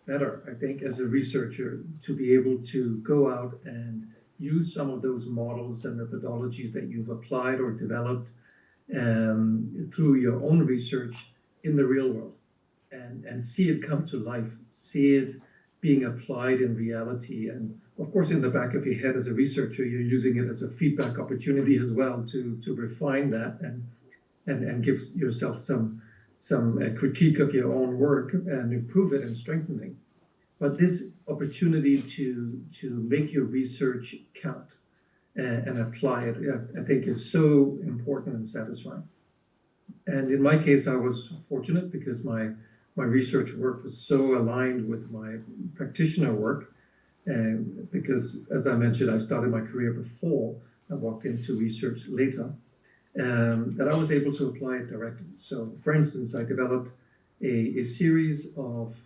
better, I think, as a researcher to be able to go out and use some of those models and methodologies that you've applied or developed through your own research in the real world and see it come to life, see it being applied in reality. And of course, in the back of your head as a researcher, you're using it as a feedback opportunity as well to refine that and give yourself some critique of your own work and improve it and strengthen it. But this opportunity to make your research count and apply it, I think is so important and satisfying. And in my case, I was fortunate because my research work was so aligned with my practitioner work. And because, as I mentioned, I started my career before I walked into research later, that I was able to apply it directly. So, for instance, I developed a series of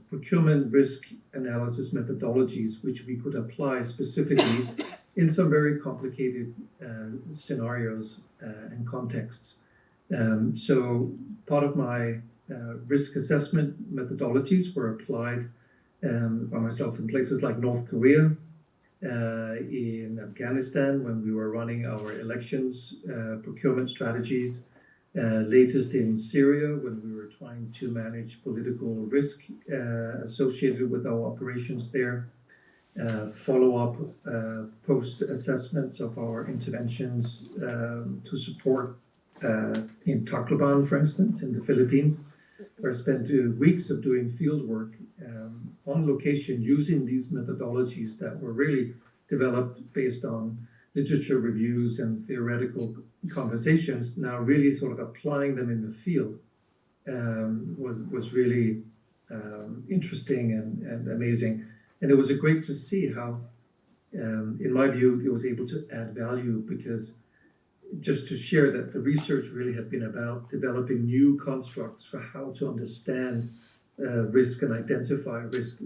procurement risk analysis methodologies which we could apply specifically in some very complicated scenarios and contexts. So part of my risk assessment methodologies were applied by myself in places like North Korea, in Afghanistan when we were running our elections procurement strategies, latest in Syria when we were trying to manage political risk associated with our operations there, follow-up post-assessments of our interventions to support in Tacloban, for instance, in the Philippines, where I spent weeks of doing field work on location using these methodologies that were really developed based on literature reviews and theoretical conversations. Now really sort of applying them in the field was really interesting and amazing. And it was great to see how, in my view, it was able to add value, because just to share that the research really had been about developing new constructs for how to understand risk and identify risk.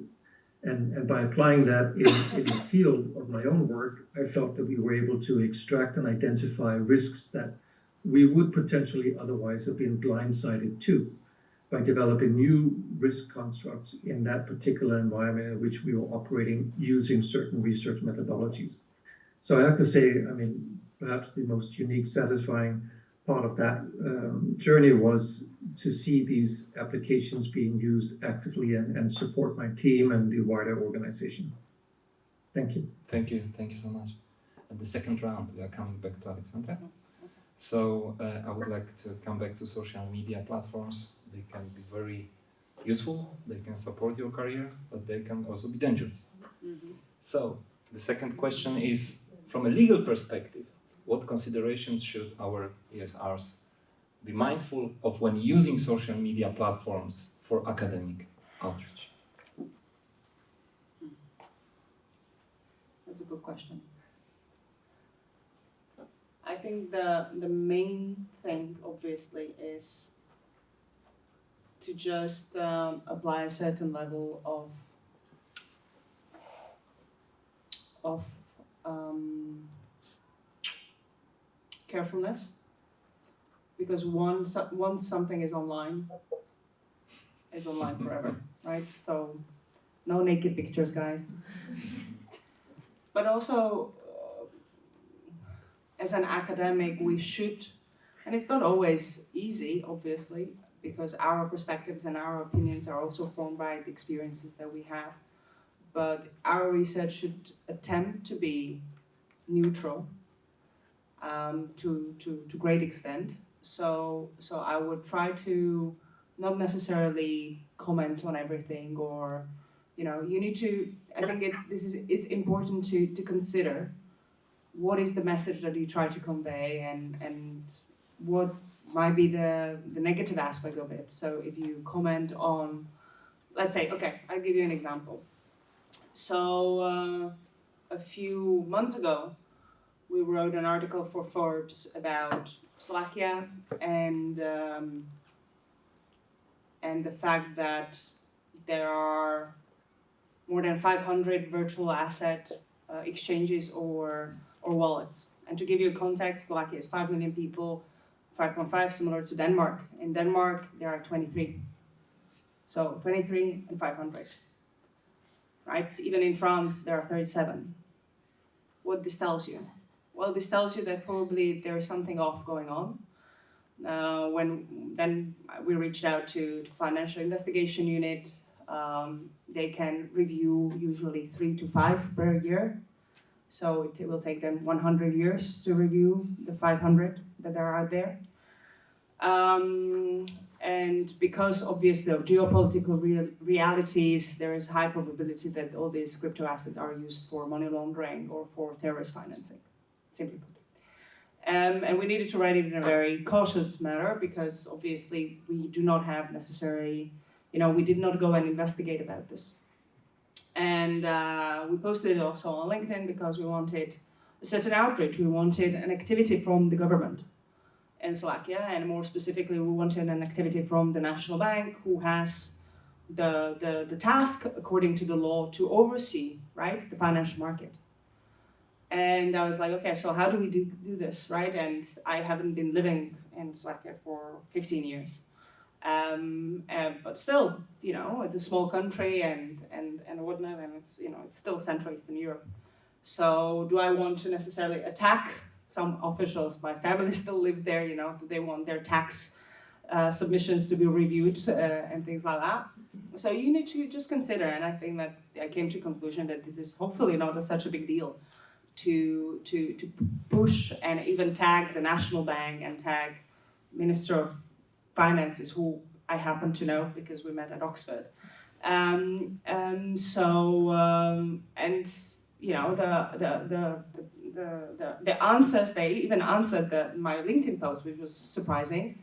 And by applying that in the field of my own work, I felt that we were able to extract and identify risks that we would potentially otherwise have been blindsided to by developing new risk constructs in that particular environment in which we were operating using certain research methodologies. So I have to say, I mean, perhaps the most unique, satisfying part of that journey was to see these applications being used actively and support my team and the wider organization. Thank you. Thank you. Thank you so much. And the second round, we are coming back to Alexandra. So I would like to come back to social media platforms. They can be very useful, they can support your career, but they can also be dangerous. Mm-hmm. So the second question is, from a legal perspective, what considerations should our ESRs be mindful of when using social media platforms for academic outreach? That's a good question. I think the main thing, obviously, is to just apply a certain level of carefulness, because once something is online forever, right? So no naked pictures, guys. But also, as an academic, we should, and it's not always easy, obviously, because our perspectives and our opinions are also formed by the experiences that we have. But our research should attempt to be neutral to great extent. So I would try to not necessarily comment on everything, or you need to. I think it's important to consider what is the message that you try to convey, and what might be the negative aspect of it. So if you comment on, let's say, okay, I'll give you an example. So a few months ago, we wrote an article for Forbes about Slovakia and the fact that there are more than 500 virtual asset exchanges or wallets. And to give you a context, Slovakia is 5 million people, 5.5 similar to Denmark. In Denmark, there are 23. So 23 and 500. Right? Even in France, there are 37. What this tells you? Well, this tells you that probably there is something off going on. Then we reached out to Financial Investigation Unit. They can review usually 3 to 5 per year. So it will take them 100 years to review the 500 that are out there. And because obviously of geopolitical realities, there is high probability that all these crypto assets are used for money laundering or for terrorist financing, simply put. And we needed to write it in a very cautious manner, because obviously we do not have necessarily, we did not go and investigate about this. And we posted it also on LinkedIn because we wanted a certain outreach. We wanted an activity from the government in Slovakia, and more specifically, we wanted an activity from the National Bank, who has the task, according to the law, to oversee, right, the financial market. And I was like, okay, so how do we do this, right? And I haven't been living in Slovakia for 15 years. But still, it's a small country and whatnot, and it's still Central Eastern Europe. So do I want to necessarily attack some officials? My family still lives there, they want their tax submissions to be reviewed and things like that. So you need to just consider, and I think that I came to the conclusion that this is hopefully not such a big deal to push and even tag the National Bank and tag Minister of Finances, who I happen to know because we met at Oxford. The answers, they even answered my LinkedIn post, which was surprising.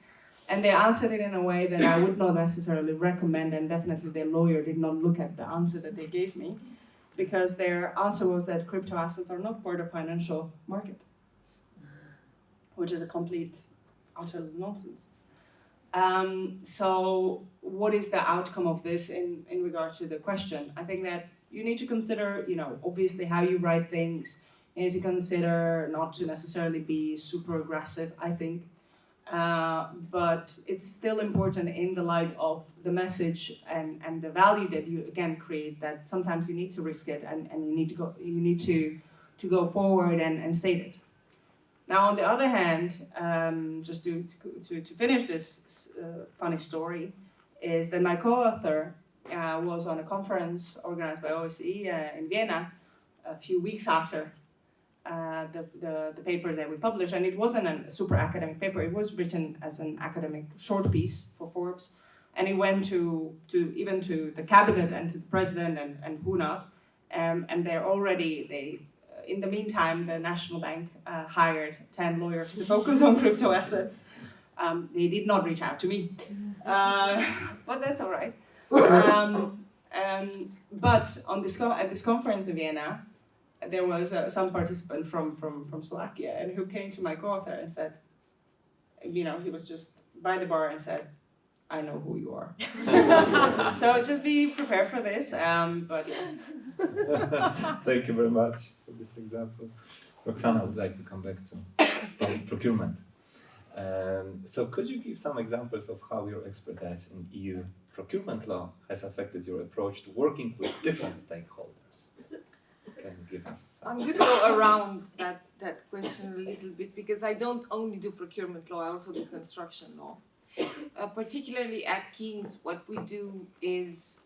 And they answered it in a way that I would not necessarily recommend, and definitely their lawyer did not look at the answer that they gave me, because their answer was that crypto assets are not part of financial market, which is a complete, utter nonsense. So what is the outcome of this in regard to the question? I think that you need to consider, obviously how you write things. You need to consider not to necessarily be super aggressive, I think. But it's still important in the light of the message and the value that you again create, that sometimes you need to risk it and you need to go forward and state it. Now, on the other hand, just to finish this funny story, is that my co-author was on a conference organized by OSCE in Vienna a few weeks after the paper that we published, and it wasn't a super academic paper. It was written as an academic short piece for Forbes, and it went to even to the cabinet and to the president and who not, and in the meantime, the National Bank hired 10 lawyers to focus on crypto assets. They did not reach out to me, but that's all right. But at this conference in Vienna, there was some participant from Slovakia, and who came to my co-author and said, he was just by the bar and said, I know who you are. So just be prepared for this. But yeah. Thank you very much for this example. Roxana, I would like to come back to procurement. So could you give some examples of how your expertise in EU procurement law has affected your approach to working with different stakeholders? Can you give us some? I'm going to go around that question a little bit because I don't only do procurement law, I also do construction law. Particularly at King's, what we do is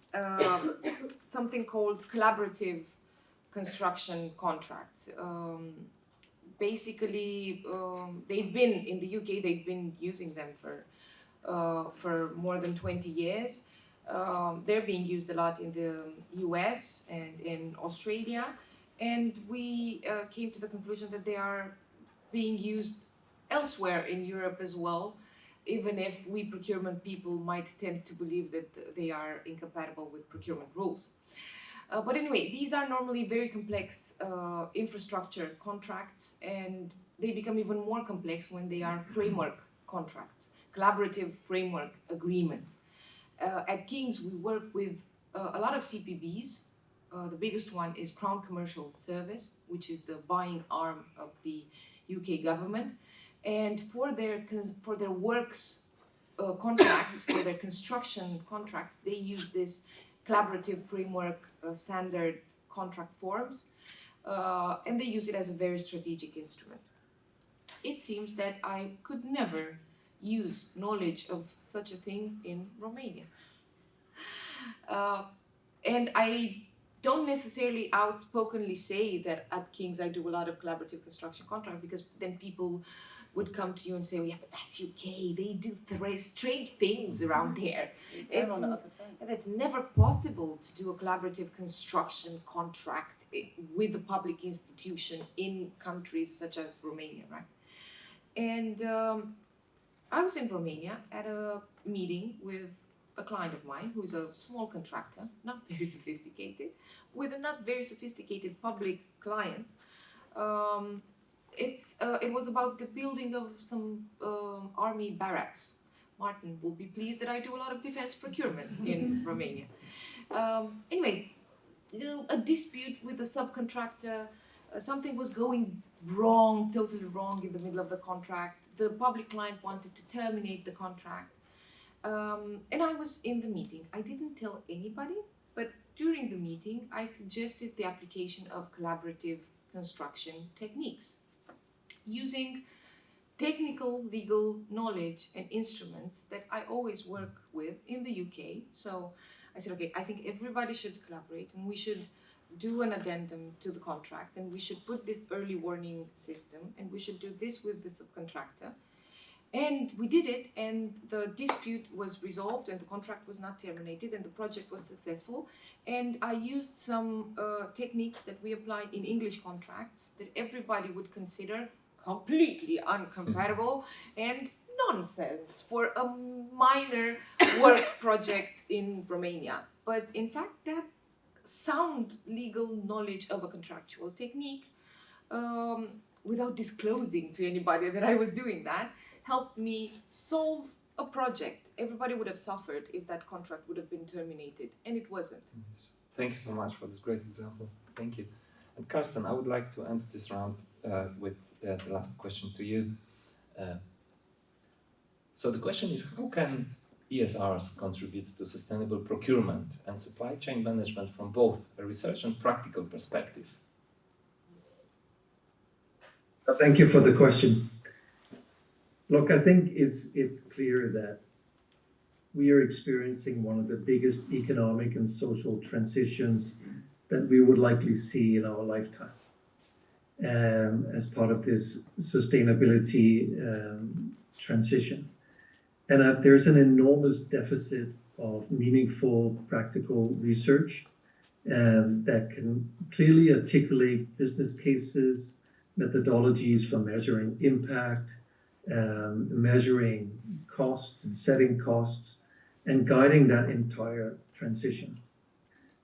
something called collaborative construction contracts. Basically, they've been in the UK. They've been using them for more than 20 years. They're being used a lot in the US and in Australia, and we came to the conclusion that they are being used elsewhere in Europe as well, even if we procurement people might tend to believe that they are incompatible with procurement rules. But anyway, these are normally very complex infrastructure contracts, and they become even more complex when they are framework contracts, collaborative framework agreements. At King's, we work with a lot of CPBs. The biggest one is Crown Commercial Service, which is the buying arm of the UK government. And for their works contracts, for their construction contracts, they use this collaborative framework standard contract forms, and they use it as a very strategic instrument. It seems that I could never use knowledge of such a thing in Romania. And I don't necessarily outspokenly say that at King's I do a lot of collaborative construction contract, because then people would come to you and say, oh, yeah, but that's UK, they do strange things around there. I'm on the other side. It's never possible to do a collaborative construction contract with a public institution in countries such as Romania, right? And I was in Romania at a meeting with a client of mine who's a small contractor, not very sophisticated, with a not very sophisticated public client. It was about the building of some army barracks. Martin will be pleased that I do a lot of defense procurement in Romania. Anyway, a dispute with a subcontractor, something was going wrong, totally wrong in the middle of the contract. The public client wanted to terminate the contract. And I was in the meeting. I didn't tell anybody, but during the meeting, I suggested the application of collaborative construction techniques, using technical legal knowledge and instruments that I always work with in the UK. So I said, okay, I think everybody should collaborate, and we should do an addendum to the contract, and we should put this early warning system, and we should do this with the subcontractor. And we did it, and the dispute was resolved, and the contract was not terminated, and the project was successful. And I used some techniques that we apply in English contracts that everybody would consider completely incompatible and nonsense for a minor work project in Romania. But in fact, that sound legal knowledge of a contractual technique, without disclosing to anybody that I was doing that, helped me solve a project. Everybody would have suffered if that contract would have been terminated, and it wasn't. Thank you so much for this great example. Thank you. And Carsten, I would like to end this round with the last question to you. So the question is, how can ESRs contribute to sustainable procurement and supply chain management from both a research and practical perspective? Thank you for the question. Look, I think it's clear that we are experiencing one of the biggest economic and social transitions that we would likely see in our lifetime, as part of this sustainability transition. And that there's an enormous deficit of meaningful practical research that can clearly articulate business cases, methodologies for measuring impact, measuring costs and setting costs, and guiding that entire transition.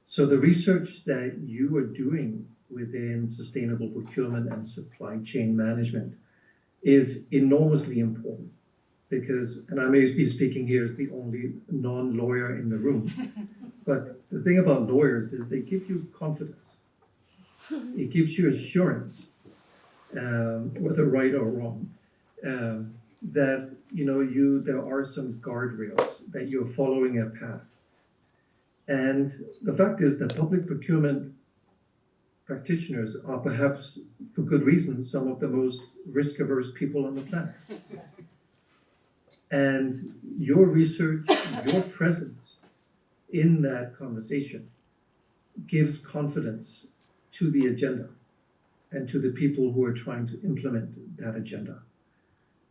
So the research that you are doing within sustainable procurement and supply chain management is enormously important, because, and I may be speaking here as the only non-lawyer in the room, but the thing about lawyers is they give you confidence. It gives you assurance. whether right or wrong, that there are some guardrails, that you're following a path. And the fact is that public procurement practitioners are perhaps, for good reason, some of the most risk-averse people on the planet. And your research, your presence in that conversation gives confidence to the agenda and to the people who are trying to implement that agenda.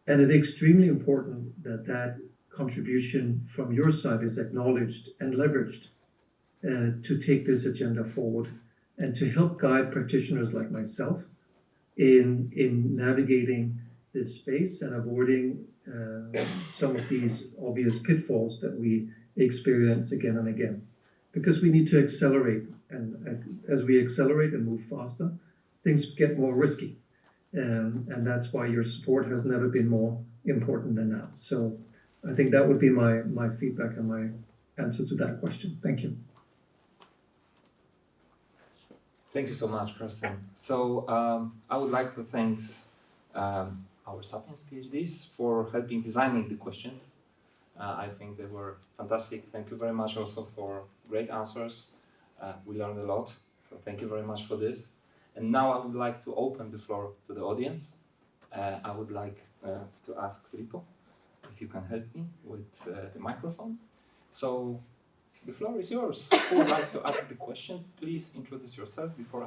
And it's extremely important that that contribution from your side is acknowledged and leveraged to take this agenda forward and to help guide practitioners like myself in navigating this space and avoiding some of these obvious pitfalls that we experience again and again. Because we need to accelerate, and as we accelerate and move faster, things get more risky. And that's why your support has never been more important than now. So I think that would be my feedback and my answer to that question. Thank you. Thank you so much, Carsten. So I would like to thank our Sapiens PhDs for helping designing the questions. I think they were fantastic. Thank you very much also for great answers. We learned a lot, so thank you very much for this. And now I would like to open the floor to the audience. I would like to ask Filippo if you can help me with the microphone. So the floor is yours. Who would like to ask the question? Please introduce yourself before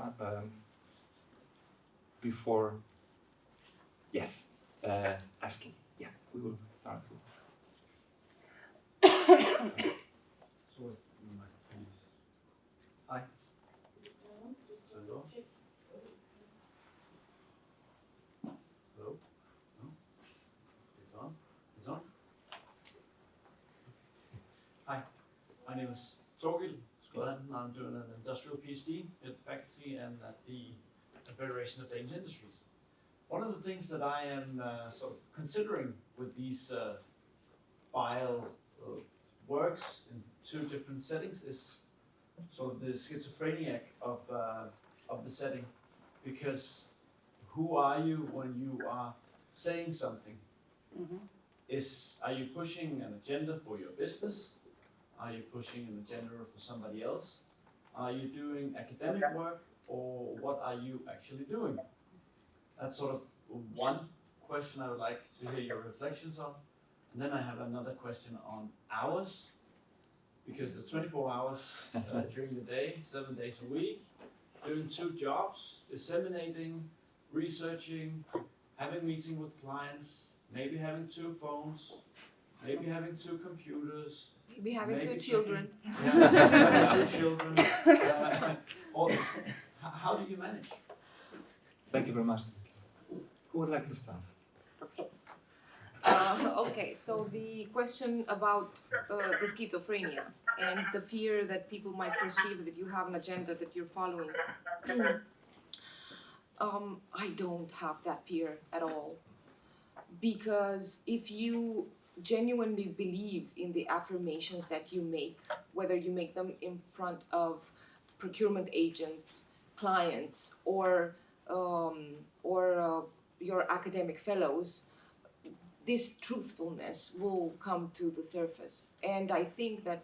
asking. Yeah, we will start. Hi. Hello? No? It's on? It's on? Hi, my name is Torgil Skåden. I'm doing an industrial PhD at the faculty and at the Federation of Danish Industries. One of the things that I am sort of considering with these file works in two different settings is sort of the schizophrenia of the setting, because who are you when you are saying something? Mm-hmm. Are you pushing an agenda for your business? Are you pushing an agenda for somebody else? Are you doing academic work, or what are you actually doing? That's sort of one question I would like to hear your reflections on. And then I have another question on hours, because there's 24 hours during the day, 7 days a week, doing two jobs, disseminating, researching, having meeting with clients, maybe having two phones, maybe having two computers, Maybe having maybe two children. having two children. How do you manage? Thank you very much. Who would like to start? Okay, so the question about the schizophrenia and the fear that people might perceive that you have an agenda that you're following. I don't have that fear at all, because if you genuinely believe in the affirmations that you make, whether you make them in front of procurement agents, clients, or your academic fellows, this truthfulness will come to the surface. And I think that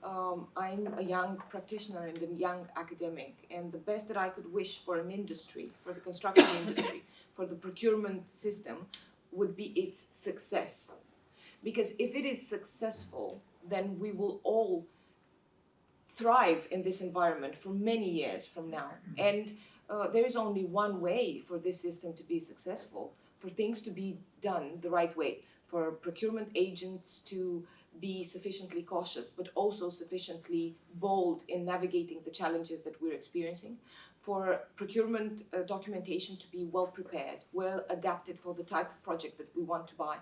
I'm a young practitioner and a young academic, and the best that I could wish for an industry, for the construction industry, for the procurement system, would be its success. Because if it is successful, then we will all thrive in this environment for many years from now. And there is only one way for this system to be successful, for things to be done the right way, for procurement agents to be sufficiently cautious, but also sufficiently bold in navigating the challenges that we're experiencing, for procurement documentation to be well prepared, well adapted for the type of project that we want to buy,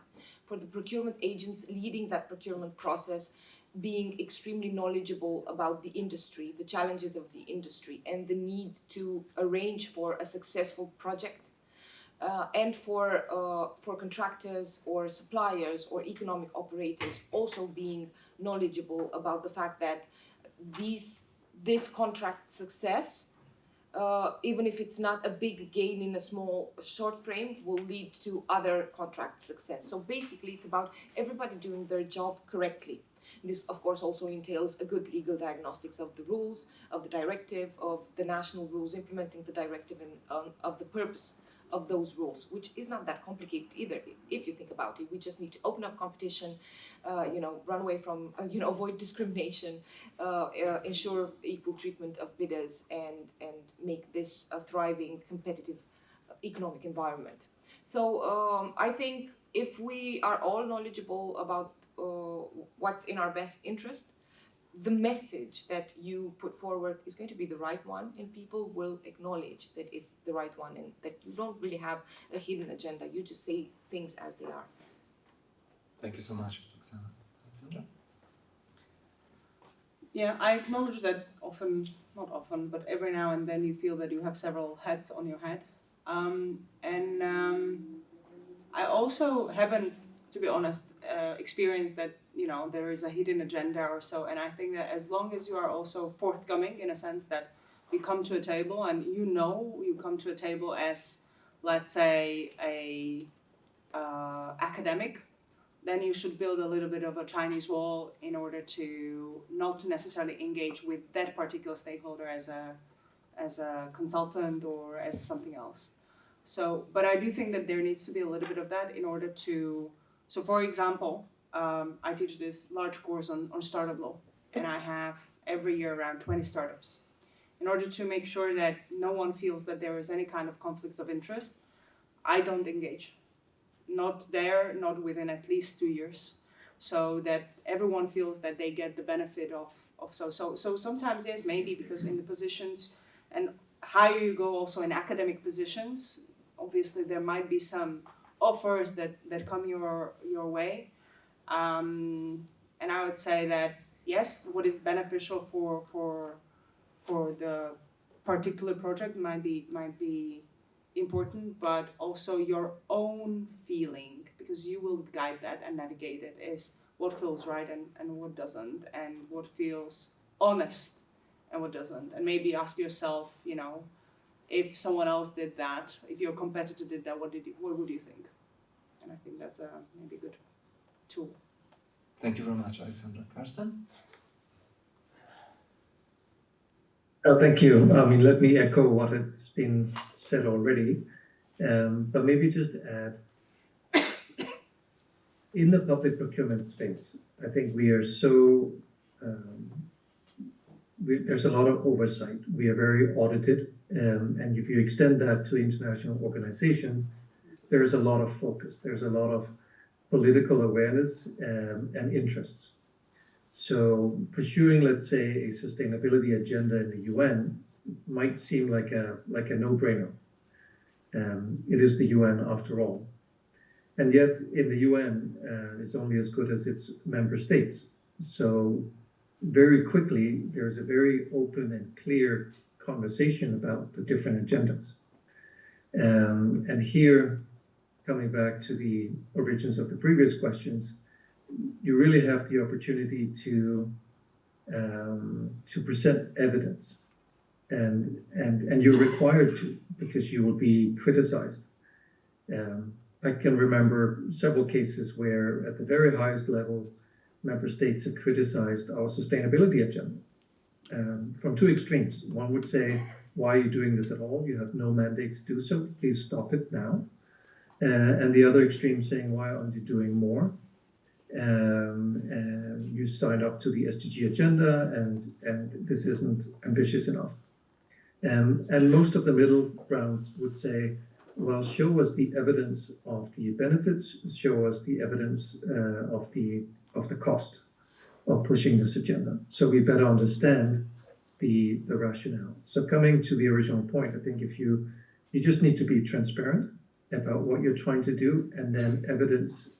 for the procurement agents leading that procurement process being extremely knowledgeable about the industry, the challenges of the industry, and the need to arrange for a successful project, and for contractors or suppliers or economic operators also being knowledgeable about the fact that this contract success even if it's not a big gain in a small short frame, will lead to other contract success. So basically it's about everybody doing their job correctly. This of course also entails a good legal diagnostics of the rules, of the directive, of the national rules implementing the directive, and of the purpose of those rules, which is not that complicated either. If you think about it, we just need to open up competition, run away from, avoid discrimination, ensure equal treatment of bidders, and make this a thriving, competitive economic environment. So I think if we are all knowledgeable about what's in our best interest, the message that you put forward is going to be the right one, and people will acknowledge that it's the right one, and that you don't really have a hidden agenda. You just say things as they are. Thank you so much, Roxana. Alexandra? Yeah, I acknowledge that often, not often, but every now and then you feel that you have several hats on your head. I also haven't, to be honest, experienced that there is a hidden agenda or so, and I think that as long as you are also forthcoming in a sense that we come to a table and you come to a table as, let's say, a academic, then you should build a little bit of a Chinese wall in order to not necessarily engage with that particular stakeholder as a consultant or as something else. So, but I do think that there needs to be a little bit of that in order to, so for example, I teach this large course on startup law, and I have every year around 20 startups. In order to make sure that no one feels that there is any kind of conflicts of interest, I don't engage. Not there, not within at least 2 years, so that everyone feels that they get the benefit of so sometimes, yes, maybe because in the positions and higher you go also in academic positions, obviously there might be some offers that come your way. And I would say that yes, what is beneficial for the particular project might be important, but also your own feeling, because you will guide that and navigate it, is what feels right and what doesn't, and what feels honest and what doesn't. And maybe ask yourself, if someone else did that, if your competitor did that, what would you think? And I think that's a maybe good tool. Thank you very much, Alexandra. Carsten? Thank you. Let me echo what has been said already, but maybe just add, in the public procurement space, I think we are so, there's a lot of oversight. We are very audited, and if you extend that to international organization, there's a lot of focus. There's a lot of political awareness and interests. So pursuing, let's say, a sustainability agenda in the UN might seem like a no-brainer. It is the UN after all. And yet in the UN, it's only as good as its member states. So very quickly, there's a very open and clear conversation about the different agendas. And here, coming back to the origins of the previous questions, you really have the opportunity to present evidence, and you're required to, because you will be criticized. I can remember several cases where, at the very highest level, member states have criticized our sustainability agenda from two extremes. One would say, "Why are you doing this at all? You have no mandate to do so. Please stop it now." And the other extreme saying, "Why aren't you doing more? And you signed up to the SDG agenda, and this isn't ambitious enough." And most of the middle grounds would say, "Well, show us the evidence of the benefits. Show us the evidence of the cost of pushing this agenda, so we better understand the rationale." So coming to the original point, I think if you just need to be transparent about what you're trying to do, and then evidence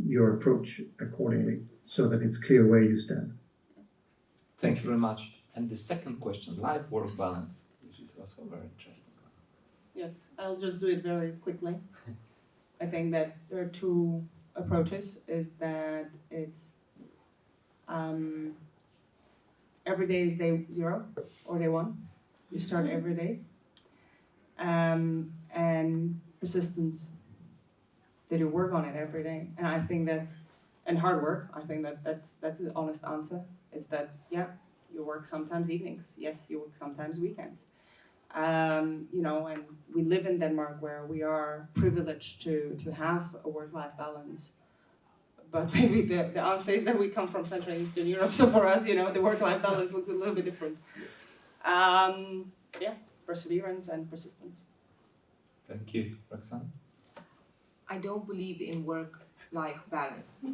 your approach accordingly, so that it's clear where you stand. Thank you very much. And the second question, life-work balance, which is also very interesting. Yes, I'll just do it very quickly. I think that there are two approaches. Is that it's every day is day 0 or day 1. you start every day. And persistence, that you work on it every day. And I think and hard work, I think that's the honest answer, is that, yeah, you work sometimes evenings. Yes, you work sometimes weekends. And we live in Denmark where we are privileged to have a work-life balance. But maybe the answer is that we come from Central and Eastern Europe, so for us, the work-life balance looks a little bit different. Yeah, perseverance and persistence. Thank you. Roxana? I don't believe in work-life balance.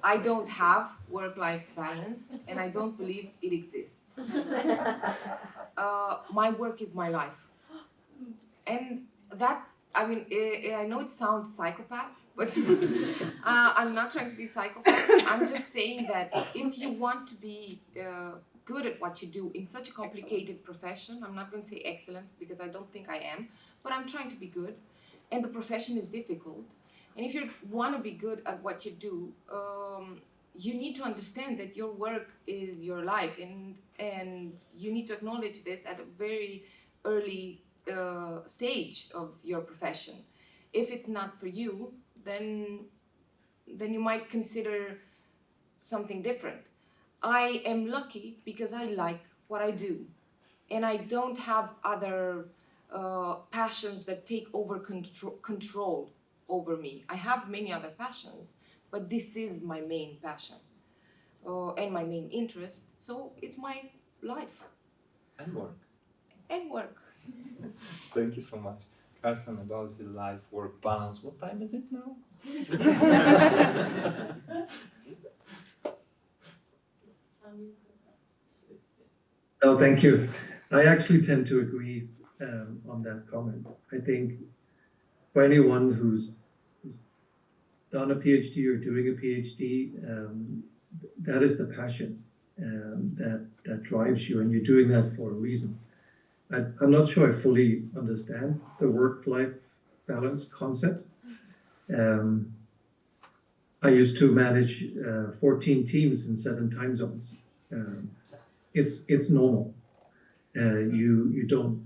I don't have work-life balance, and I don't believe it exists. My work is my life. And I know it sounds psychopath, but I'm not trying to be psychopath. I'm just saying that if you want to be good at what you do in such a complicated profession, I'm not going to say excellent because I don't think I am, but I'm trying to be good, and the profession is difficult. And if you want to be good at what you do, you need to understand that your work is your life, and you need to acknowledge this at a very early stage of your profession. If it's not for you, then you might consider something different. I am lucky because I like what I do, and I don't have other passions that take over control over me. I have many other passions, but this is my main passion and my main interest. So it's my life. And work. And work. Thank you so much. Carsten, about the life-work balance, what time is it now? Oh, thank you. I actually tend to agree on that comment. I think for anyone who's done a PhD or doing a PhD, that is the passion that drives you, and you're doing that for a reason. I'm not sure I fully understand the work-life balance concept. I used to manage 14 teams in 7 time zones. It's normal. You don't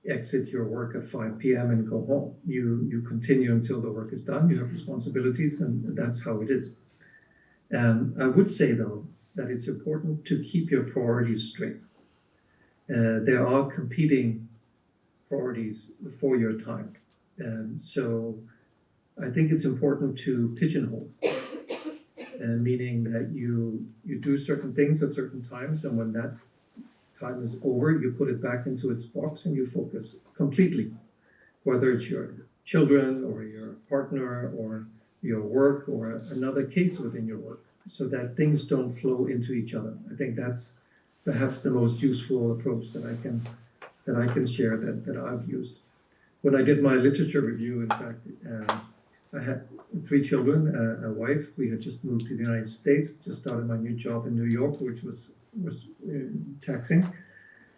exit your work at 5 p.m. and go home. You continue until the work is done. You have responsibilities, and that's how it is. I would say, though, that it's important to keep your priorities straight. There are competing priorities for your time. So I think it's important to pigeonhole, meaning that you do certain things at certain times, and when that time is over, you put it back into its box and you focus completely, whether it's your children or your partner or your work or another case within your work, so that things don't flow into each other. I think that's perhaps the most useful approach that I can share that I've used. When I did my literature review, in fact, I had 3 children, a wife. We had just moved to the United States, just started my new job in New York, which was taxing.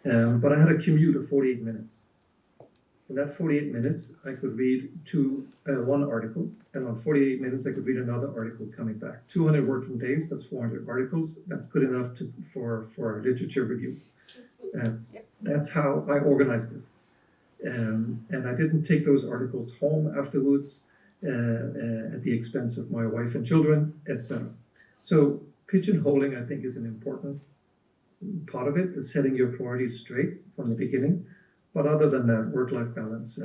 But I had a commute of 48 minutes. In that 48 minutes, I could read one article, and on 48 minutes, I could read another article coming back. 200 working days, that's 400 articles. That's good enough for a literature review. That's how I organized this. And I didn't take those articles home afterwards at the expense of my wife and children, etc. So pigeonholing, I think, is an important part of it, is setting your priorities straight from the beginning. But other than that, work-life balance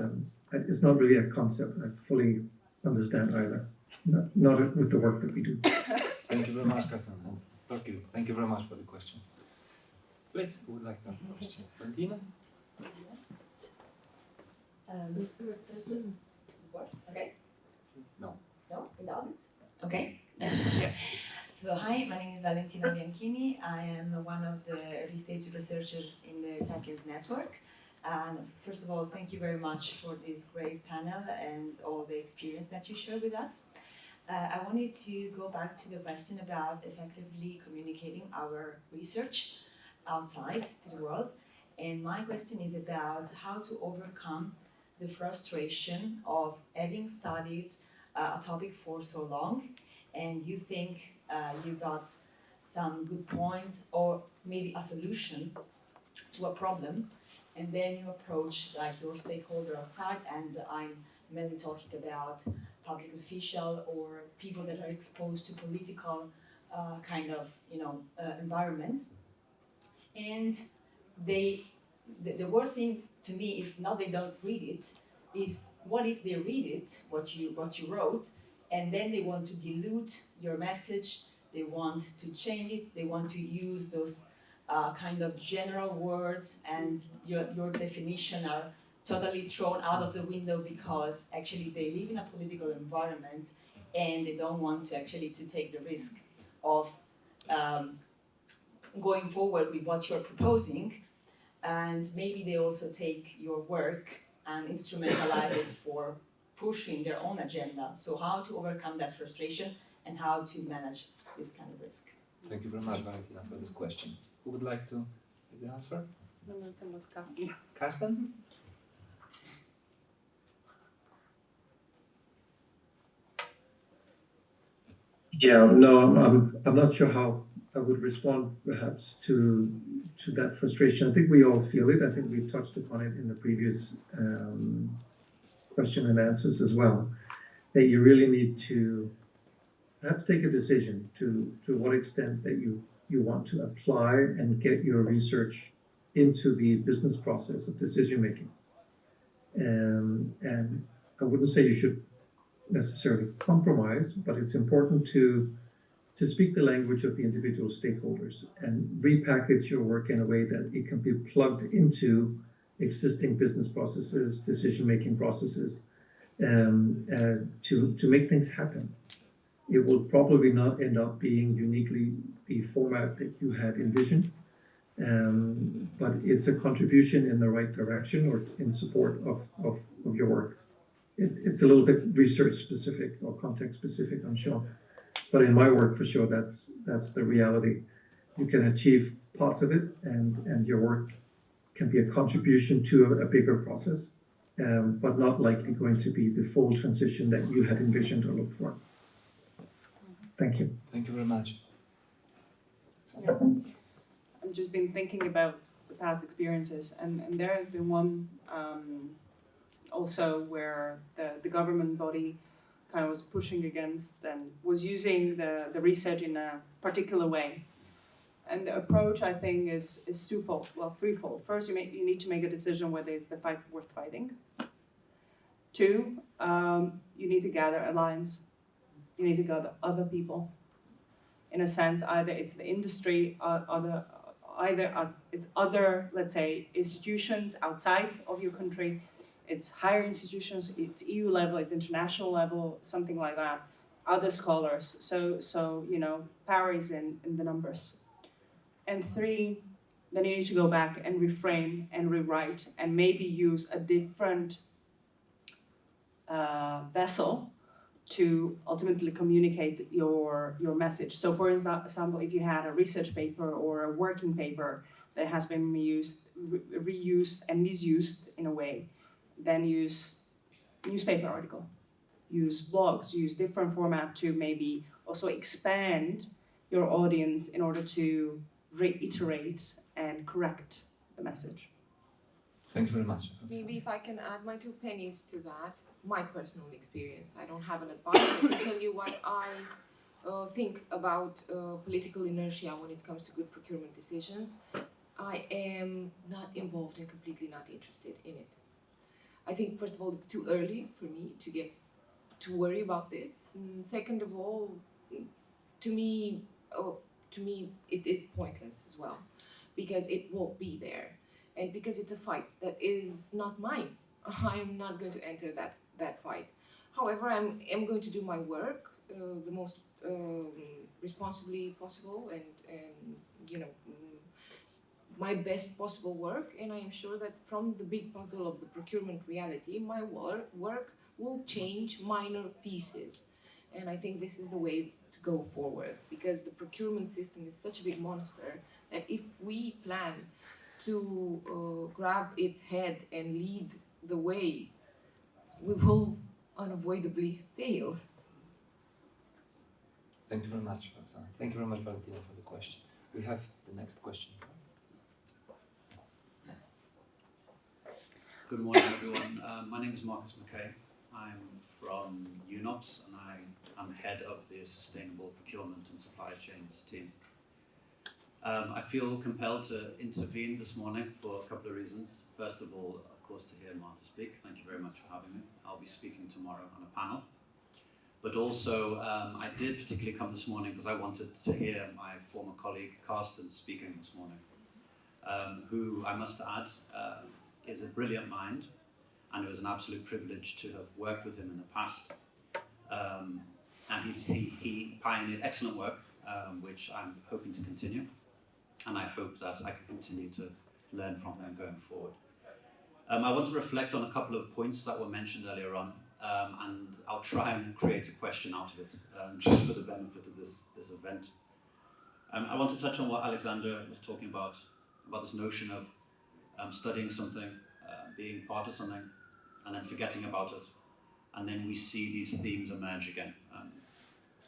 is not really a concept I fully understand either, not with the work that we do. Thank you very much, Carsten. Thank you very much for the question. Please, who would like to ask a question? Valentina? What? Okay. No. No, it doesn't? Okay. Yes. So hi, my name is Valentina Bianchini. I am one of the early stage researchers in the SAPIENS Network. And first of all, thank you very much for this great panel and all the experience that you shared with us. I wanted to go back to the question about effectively communicating our research outside to the world. And my question is about how to overcome the frustration of having studied a topic for so long, and you think you got some good points or maybe a solution to a problem, and then you approach like your stakeholder outside, and I'm mainly talking about public official or people that are exposed to political kind of environments. And the worst thing to me is not they don't read it, is what if they read it, what you wrote, and then they want to dilute your message, they want to change it, they want to use those kind of general words, and your definition are totally thrown out of the window because actually they live in a political environment and they don't want to actually to take the risk of going forward with what you're proposing. And maybe they also take your work and instrumentalize it for pushing their own agenda. So how to overcome that frustration and how to manage this kind of risk? Thank you very much, Valentina, for this question. Who would like to give the answer? Carsten. Carsten? Yeah, no, I'm not sure how I would respond perhaps to that frustration. I think we all feel it. I think we touched upon it in the previous question and answers as well, that you really need to perhaps take a decision to what extent that you want to apply and get your research into the business process of decision making. And I wouldn't say you should necessarily compromise, but it's important to speak the language of the individual stakeholders and repackage your work in a way that it can be plugged into existing business processes, decision-making processes, to make things happen. It will probably not end up being uniquely the format that you had envisioned, but it's a contribution in the right direction or in support of your work. It's a little bit research specific or context specific, I'm sure. But in my work, for sure, that's the reality. You can achieve parts of it, and your work can be a contribution to a bigger process, but not likely going to be the full transition that you had envisioned or looked for. Thank you. Thank you very much. Yeah. I've just been thinking about the past experiences, and there has been one also where the government body kind of was pushing against and was using the research in a particular way. And the approach, I think, is twofold, well, threefold. First, you need to make a decision whether it's the fight worth fighting. Two, you need to gather alliance. You need to gather other people. In a sense, either it's the industry, it's other, let's say, institutions outside of your country, it's higher institutions, it's EU level, it's international level, something like that, other scholars. So power is in the numbers. And three, then you need to go back and reframe and rewrite and maybe use a different vessel to ultimately communicate your message. So for example, if you had a research paper or a working paper that has been reused and misused in a way, then use newspaper article, use blogs, use different format to maybe also expand your audience in order to reiterate and correct the message. Thank you very much. Maybe if I can add my 2 pennies to that, my personal experience. I don't have an advice. I can tell you what I think about political inertia when it comes to good procurement decisions. I am not involved and completely not interested in it. I think, first of all, it's too early for me to worry about this. And second of all, to me, it is pointless as well, because it won't be there, and because it's a fight that is not mine. I'm not going to enter that fight. However, I'm going to do my work the most responsibly possible, and my best possible work, and I am sure that from the big puzzle of the procurement reality, my work will change minor pieces. And I think this is the way to go forward, because the procurement system is such a big monster that if we plan to grab its head and lead the way, we will unavoidably fail. Thank you very much, Roxana. Thank you very much, Valentina, for the question. We have the next question. Good morning, everyone. My name is Marcus McKay. I'm from UNOPS, and I'm head of the Sustainable Procurement and Supply Chains team. I feel compelled to intervene this morning for a couple of reasons. First of all, of course, to hear Martha speak. Thank you very much for having me. I'll be speaking tomorrow on a panel. But also, I did particularly come this morning because I wanted to hear my former colleague Carsten speaking this morning, who, I must add, is a brilliant mind, and it was an absolute privilege to have worked with him in the past. And he pioneered excellent work, which I'm hoping to continue, and I hope that I can continue to learn from him going forward. I want to reflect on a couple of points that were mentioned earlier on, and I'll try and create a question out of it, just for the benefit of this event. I want to touch on what Alexandra was talking about this notion of studying something, being part of something, and then forgetting about it. And then we see these themes emerge again,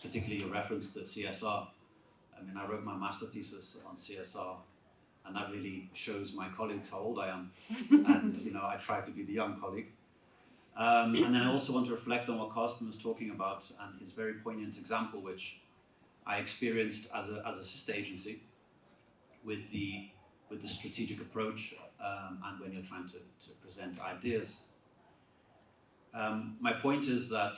particularly a reference to CSR. I mean, I wrote my master thesis on CSR, and that really shows my colleagues how old I am. And, you know, I try to be the young colleague. And then I also want to reflect on what Carsten was talking about and his very poignant example, which I experienced as a sister agency with the strategic approach, and when you're trying to present ideas. My point is that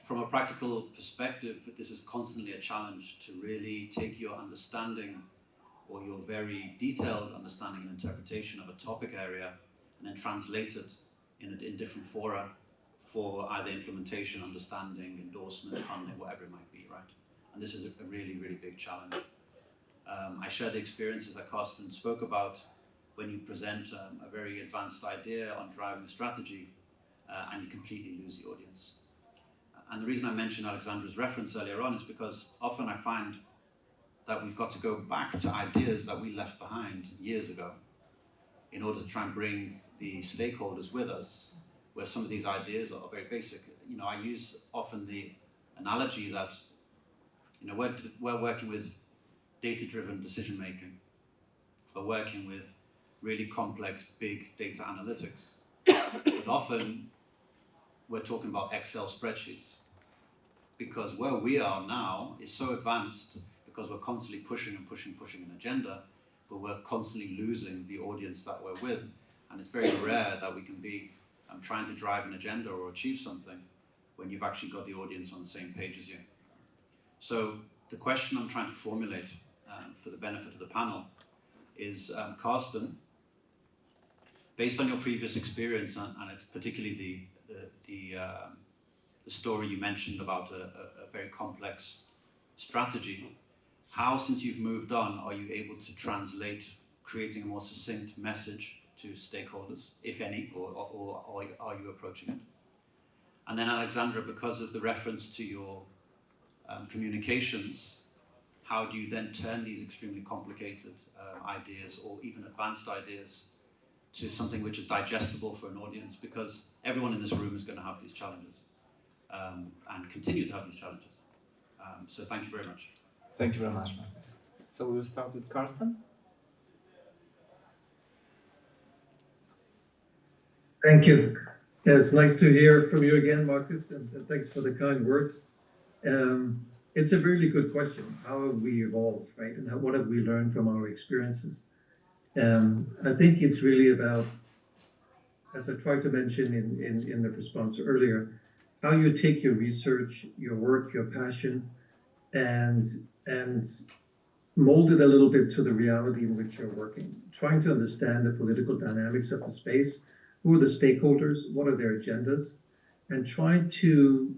from a practical perspective, this is constantly a challenge to really take your understanding or your very detailed understanding and interpretation of a topic area and then translate it in different fora for either implementation, understanding, endorsement, funding, whatever it might be, right? And this is a really, really big challenge. I share the experiences that Carsten spoke about when you present a very advanced idea on driving a strategy and you completely lose the audience. And the reason I mentioned Alexandra's reference earlier on is because often I find that we've got to go back to ideas that we left behind years ago in order to try and bring the stakeholders with us, where some of these ideas are very basic. You know, I use often the analogy that, you know, we're working with data-driven decision-making. We're working with really complex, big data analytics. But often, we're talking about Excel spreadsheets. Because where we are now is so advanced because we're constantly pushing an agenda, but we're constantly losing the audience that we're with. And it's very rare that we can be trying to drive an agenda or achieve something when you've actually got the audience on the same page as you. So the question I'm trying to formulate for the benefit of the panel is, Carsten, based on your previous experience, and it's particularly the story you mentioned about a very complex strategy, how, since you've moved on, are you able to translate creating a more succinct message to stakeholders, if any, or are you approaching it? And then Alexandra, because of the reference to your communications, how do you then turn these extremely complicated ideas or even advanced ideas to something which is digestible for an audience? Because everyone in this room is going to have these challenges and continue to have these challenges. So thank you very much. Thank you very much, Marcus. So we will start with Carsten. Thank you. It's nice to hear from you again, Marcus, and thanks for the kind words. It's a really good question. How have we evolved, right? And what have we learned from our experiences? I think it's really about, as I tried to mention in the response earlier, how you take your research, your work, your passion, and mold it a little bit to the reality in which you're working. Trying to understand the political dynamics of the space, who are the stakeholders, what are their agendas, and trying to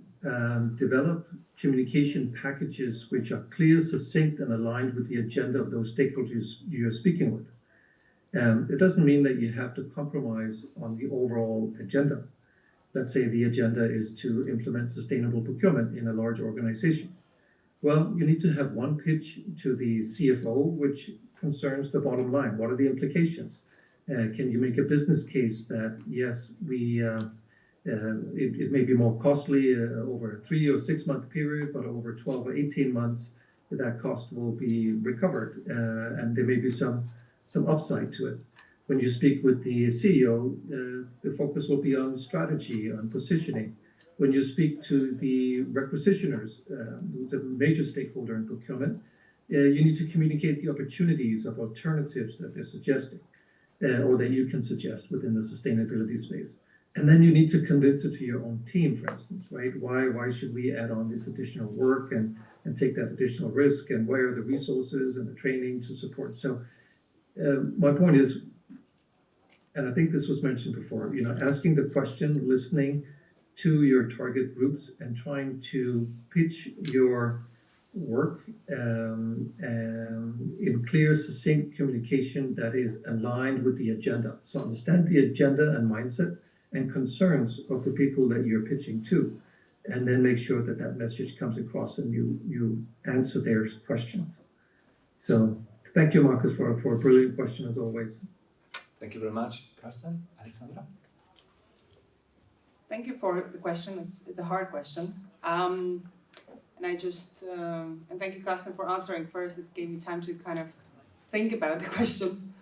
develop communication packages which are clear, succinct, and aligned with the agenda of those stakeholders you're speaking with. It doesn't mean that you have to compromise on the overall agenda. Let's say the agenda is to implement sustainable procurement in a large organization. Well, you need to have one pitch to the CFO, which concerns the bottom line. What are the implications? Can you make a business case that, yes, we It may be more costly over a 3 or 6 month period, but over 12 or 18 months, that cost will be recovered, and there may be some upside to it. When you speak with the CEO, the focus will be on strategy, on positioning. When you speak to the requisitioners, who's a major stakeholder in procurement, you need to communicate the opportunities of alternatives that they're suggesting, or that you can suggest within the sustainability space. And then you need to convince it to your own team, for instance, right? Why should we add on this additional work and take that additional risk, and where are the resources and the training to support? So my point is, and I think this was mentioned before, asking the question, listening to your target groups, and trying to pitch your work in clear, succinct communication that is aligned with the agenda. So understand the agenda and mindset and concerns of the people that you're pitching to, and then make sure that that message comes across and you answer their questions. So thank you, Marcus, for a brilliant question as always. Thank you very much, Carsten. Alexandra? Thank you for the question. It's a hard question. And thank you, Carsten, for answering first. It gave me time to kind of think about the question.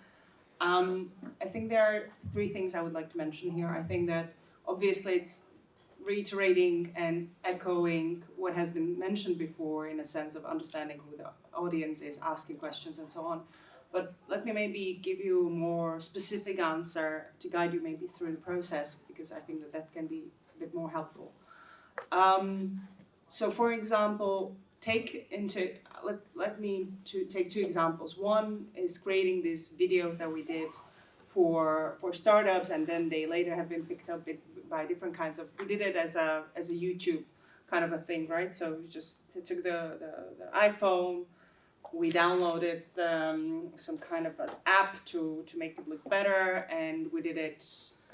I think there are 3 things I would like to mention here. I think that obviously it's reiterating and echoing what has been mentioned before, in a sense of understanding who the audience is, asking questions and so on. But let me maybe give you a more specific answer to guide you maybe through the process, because I think that can be a bit more helpful. So for example, let me take 2 examples. One is creating these videos that we did for startups, and then they later have been picked up by different kinds of. We did it as a YouTube kind of a thing, right? So we just took the iPhone, we downloaded some kind of an app to make it look better, and we did it.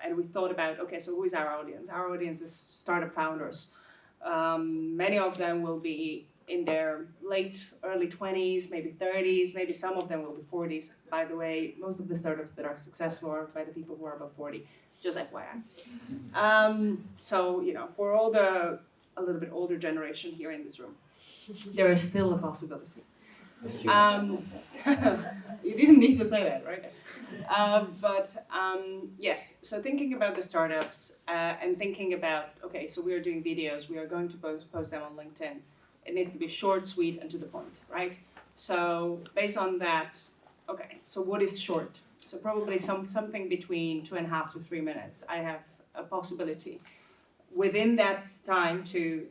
And we thought about, okay, so who is our audience? Our audience is startup founders. Many of them will be in their early 20s, maybe 30s, maybe some of them will be 40s. By the way, most of the startups that are successful are by the people who are above 40, just FYI. So, for all a little bit older generation here in this room, there is still a possibility. You didn't need to say that, right? Yes, so thinking about the startups and thinking about, okay, so we are doing videos, we are going to post them on LinkedIn. It needs to be short, sweet, and to the point, right? So based on that, okay, so what is short? So probably something between 2.5 to 3 minutes. I have a possibility within that time to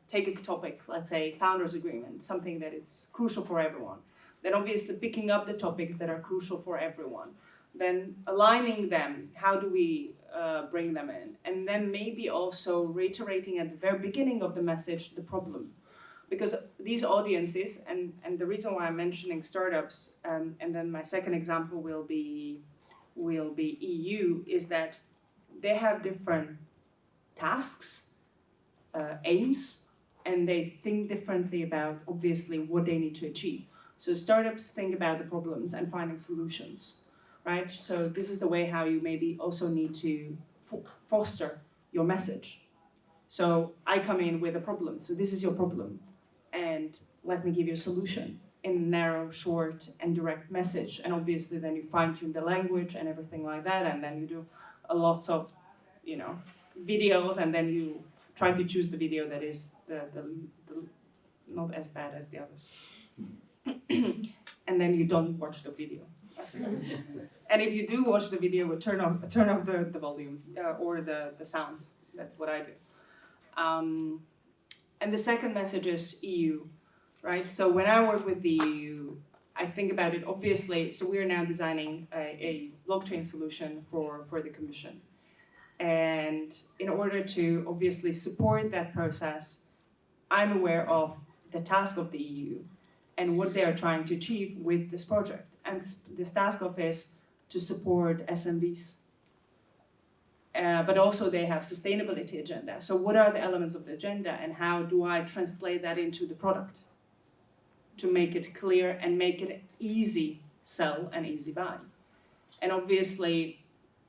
take a topic, let's say founders agreement, something that is crucial for everyone. Then obviously picking up the topics that are crucial for everyone. Then aligning them, how do we bring them in? And then maybe also reiterating at the very beginning of the message, the problem. Because these audiences, and the reason why I'm mentioning startups, and then my second example will be EU, is that they have different tasks, aims, and they think differently about, obviously, what they need to achieve. So startups think about the problems and finding solutions, right? So this is the way how you maybe also need to foster your message. So I come in with a problem. So this is your problem, and let me give you a solution in a narrow, short, and direct message. And obviously then you fine-tune the language and everything like that, and then you do a lot of, videos, and then you try to choose the video that is the not as bad as the others. And then you don't watch the video. And if you do watch the video, turn off the volume or the sound. That's what I do. And the second message is EU, right? So when I work with the EU, I think about it obviously. So we are now designing a blockchain solution for the Commission. And in order to obviously support that process, I'm aware of the task of the EU and what they are trying to achieve with this project. And this task of is to support SMBs. But also they have sustainability agenda. So what are the elements of the agenda, and how do I translate that into the product to make it clear and make it easy sell and easy buy? And obviously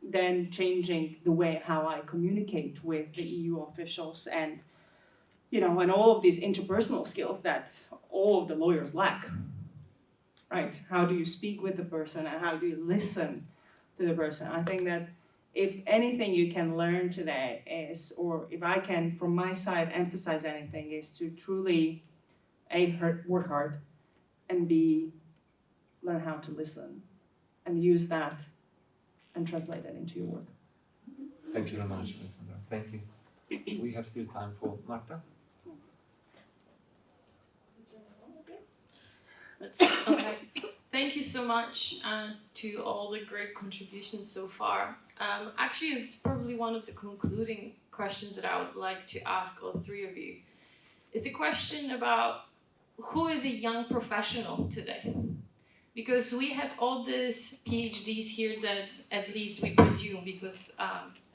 then changing the way how I communicate with the EU officials and, and all of these interpersonal skills that all of the lawyers lack, right? How do you speak with the person and how do you listen to the person? I think that if anything you can learn today is, or if I can, from my side, emphasize anything, is to truly, work hard, and B, learn how to listen, and use that and translate that into your work. Thank you very much, Alexandra. Thank you. We have still time for Marta. Okay. Thank you so much to all the great contributions so far. Actually, it's probably one of the concluding questions that I would like to ask all three of you. It's a question about who is a young professional today? Because we have all these PhDs here that at least we presume, because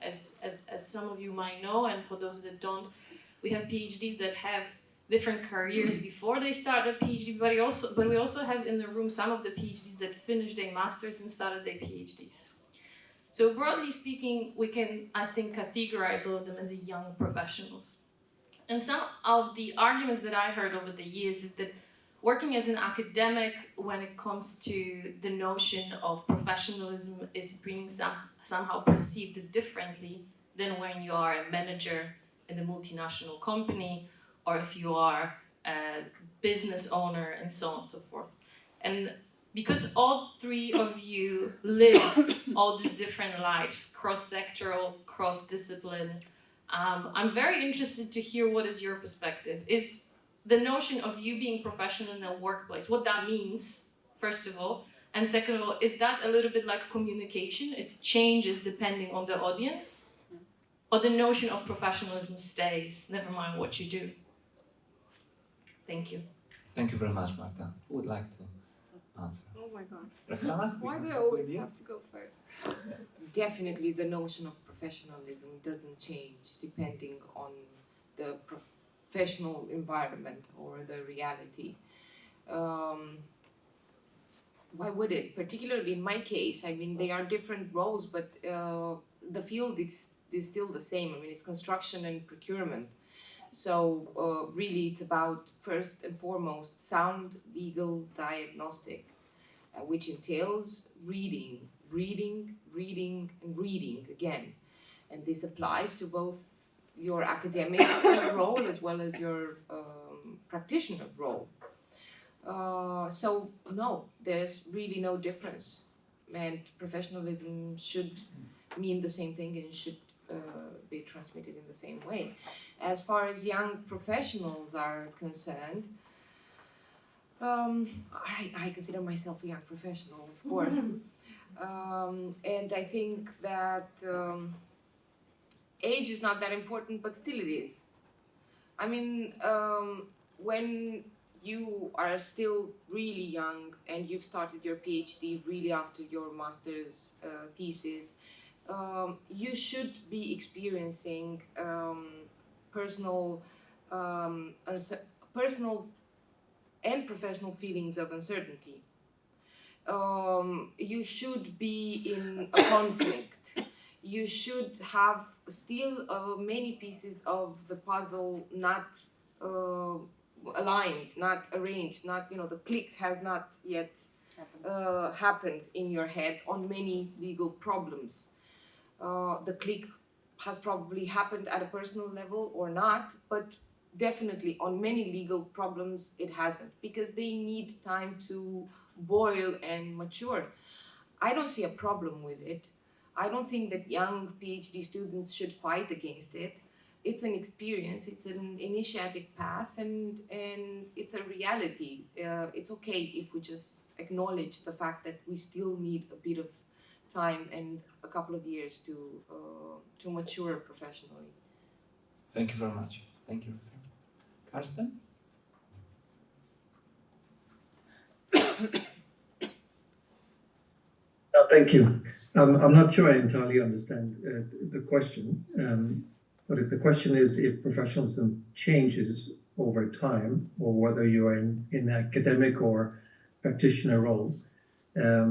as some of you might know, and for those that don't, we have PhDs that have different careers before they start a PhD, but we also have in the room some of the PhDs that finished their masters and started their PhDs. So broadly speaking, we can, I think, categorize all of them as young professionals. And some of the arguments that I heard over the years is that working as an academic, when it comes to the notion of professionalism, is being somehow perceived differently than when you are a manager in a multinational company, or if you are a business owner, and so on and so forth. And because all three of you lived all these different lives, cross-sectoral, cross-discipline, I'm very interested to hear what is your perspective. Is the notion of you being professional in a workplace, what that means, first of all, and second of all, is that a little bit like communication? It changes depending on the audience? Or the notion of professionalism stays, never mind what you do? Thank you. Thank you very much, Marta. Who would like to answer? Oh my God. Roxana? Why do I always have to go first? Definitely the notion of professionalism doesn't change depending on the professional environment or the reality. Why would it? Particularly in my case, I mean, they are different roles, but the field is still the same. I mean, it's construction and procurement. So really it's about, first and foremost, sound legal diagnostic, which entails reading and reading again. And this applies to both your academic role as well as your practitioner role. So no, there's really no difference. And professionalism should mean the same thing and should be transmitted in the same way. As far as young professionals are concerned, I consider myself a young professional, of course. And I think that age is not that important, but still it is. I mean, when you are still really young and you've started your PhD really after your master's thesis, you should be experiencing personal and professional feelings of uncertainty. You should be in a conflict. You should have still many pieces of the puzzle not aligned, not arranged, not, the click has not yet happened in your head on many legal problems. The click has probably happened at a personal level or not, but definitely on many legal problems it hasn't, because they need time to boil and mature. I don't see a problem with it. I don't think that young PhD students should fight against it. It's an experience, it's an initiatic path, and it's a reality. It's okay if we just acknowledge the fact that we still need a bit of time and a couple of years to mature professionally. Thank you very much. Thank you, Roxana. Carsten? Thank you. I'm not sure I entirely understand the question, but if the question is if professionalism changes over time, or whether you're in academic or practitioner role, I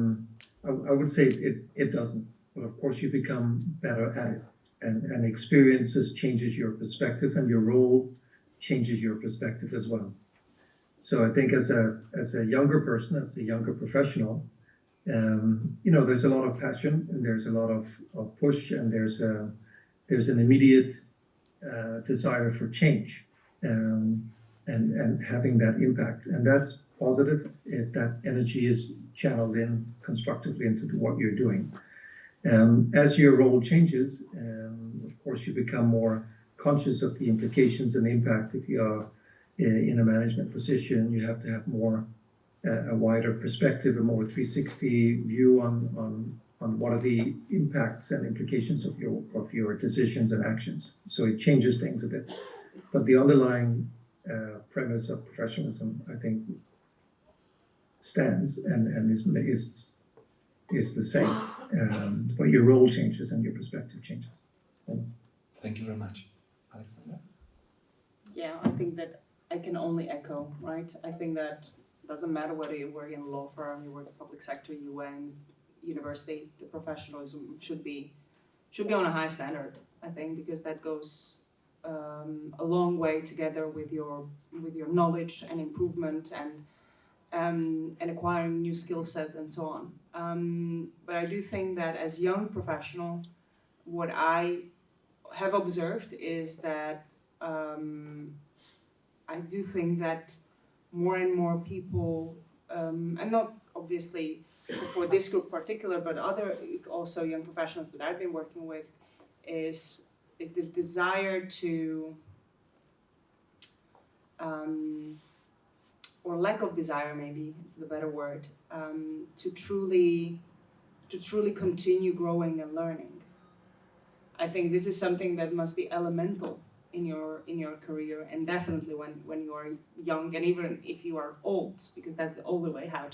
would say it doesn't. but of course you become better at it. And experiences changes your perspective, and your role changes your perspective as well. So I think as a younger person, as a younger professional, there's a lot of passion, and there's a lot of push, and there's an immediate desire for change, and having that impact. And that's positive if that energy is channeled in constructively into what you're doing. As your role changes, of course, you become more conscious of the implications and impact. If you are in a management position, you have to have more a wider perspective, a more 360 view on what are the impacts and implications of your decisions and actions. So it changes things a bit. But the underlying premise of professionalism, I think, stands and is the same. But your role changes and your perspective changes. Thank you very much. Alexandra? Yeah, I think that I can only echo, right? I think that it doesn't matter whether you work in a law firm, you work in the public sector, UN, university, the professionalism should be on a high standard, I think, because that goes a long way together with your knowledge and improvement and acquiring new skill sets and so on. But I do think that as young professional, what I have observed is that I do think that more and more people, and not obviously for this group particular, but other also young professionals that I've been working with, is this desire to, or lack of desire, maybe it's the better word, to truly continue growing and learning. I think this is something that must be elemental in your career, and definitely when you are young, and even if you are old, because that's the only way how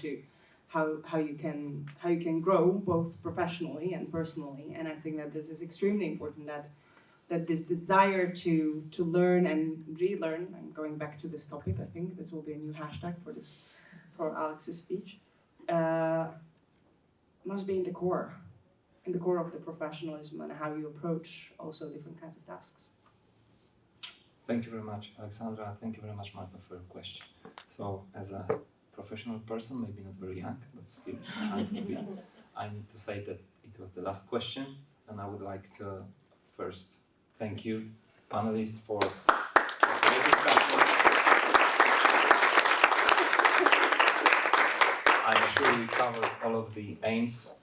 you can grow both professionally and personally. And I think that this is extremely important, that this desire to learn and relearn, and going back to this topic, I think this will be a new hashtag for Alex's speech, must be in the core of the professionalism and how you approach also different kinds of tasks. Thank you very much, Alexandra. Thank you very much, Marta, for your question. So, as a professional person, maybe not very young, but still, I need to say that it was the last question, and I would like to first thank you, panelists, for the discussion. I'm sure we covered all of the aims.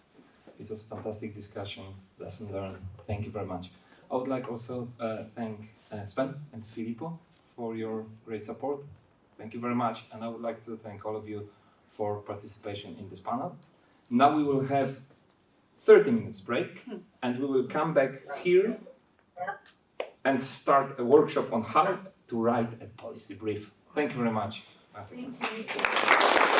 It was a fantastic discussion, lesson learned. Thank you very much. I would like also thank Sven and Filippo for your great support. Thank you very much. And I would like to thank all of you for participation in this panel. Now we will have 30 minutes break, and we will come back here and start a workshop on how to write a policy brief. Thank you very much. Thank you.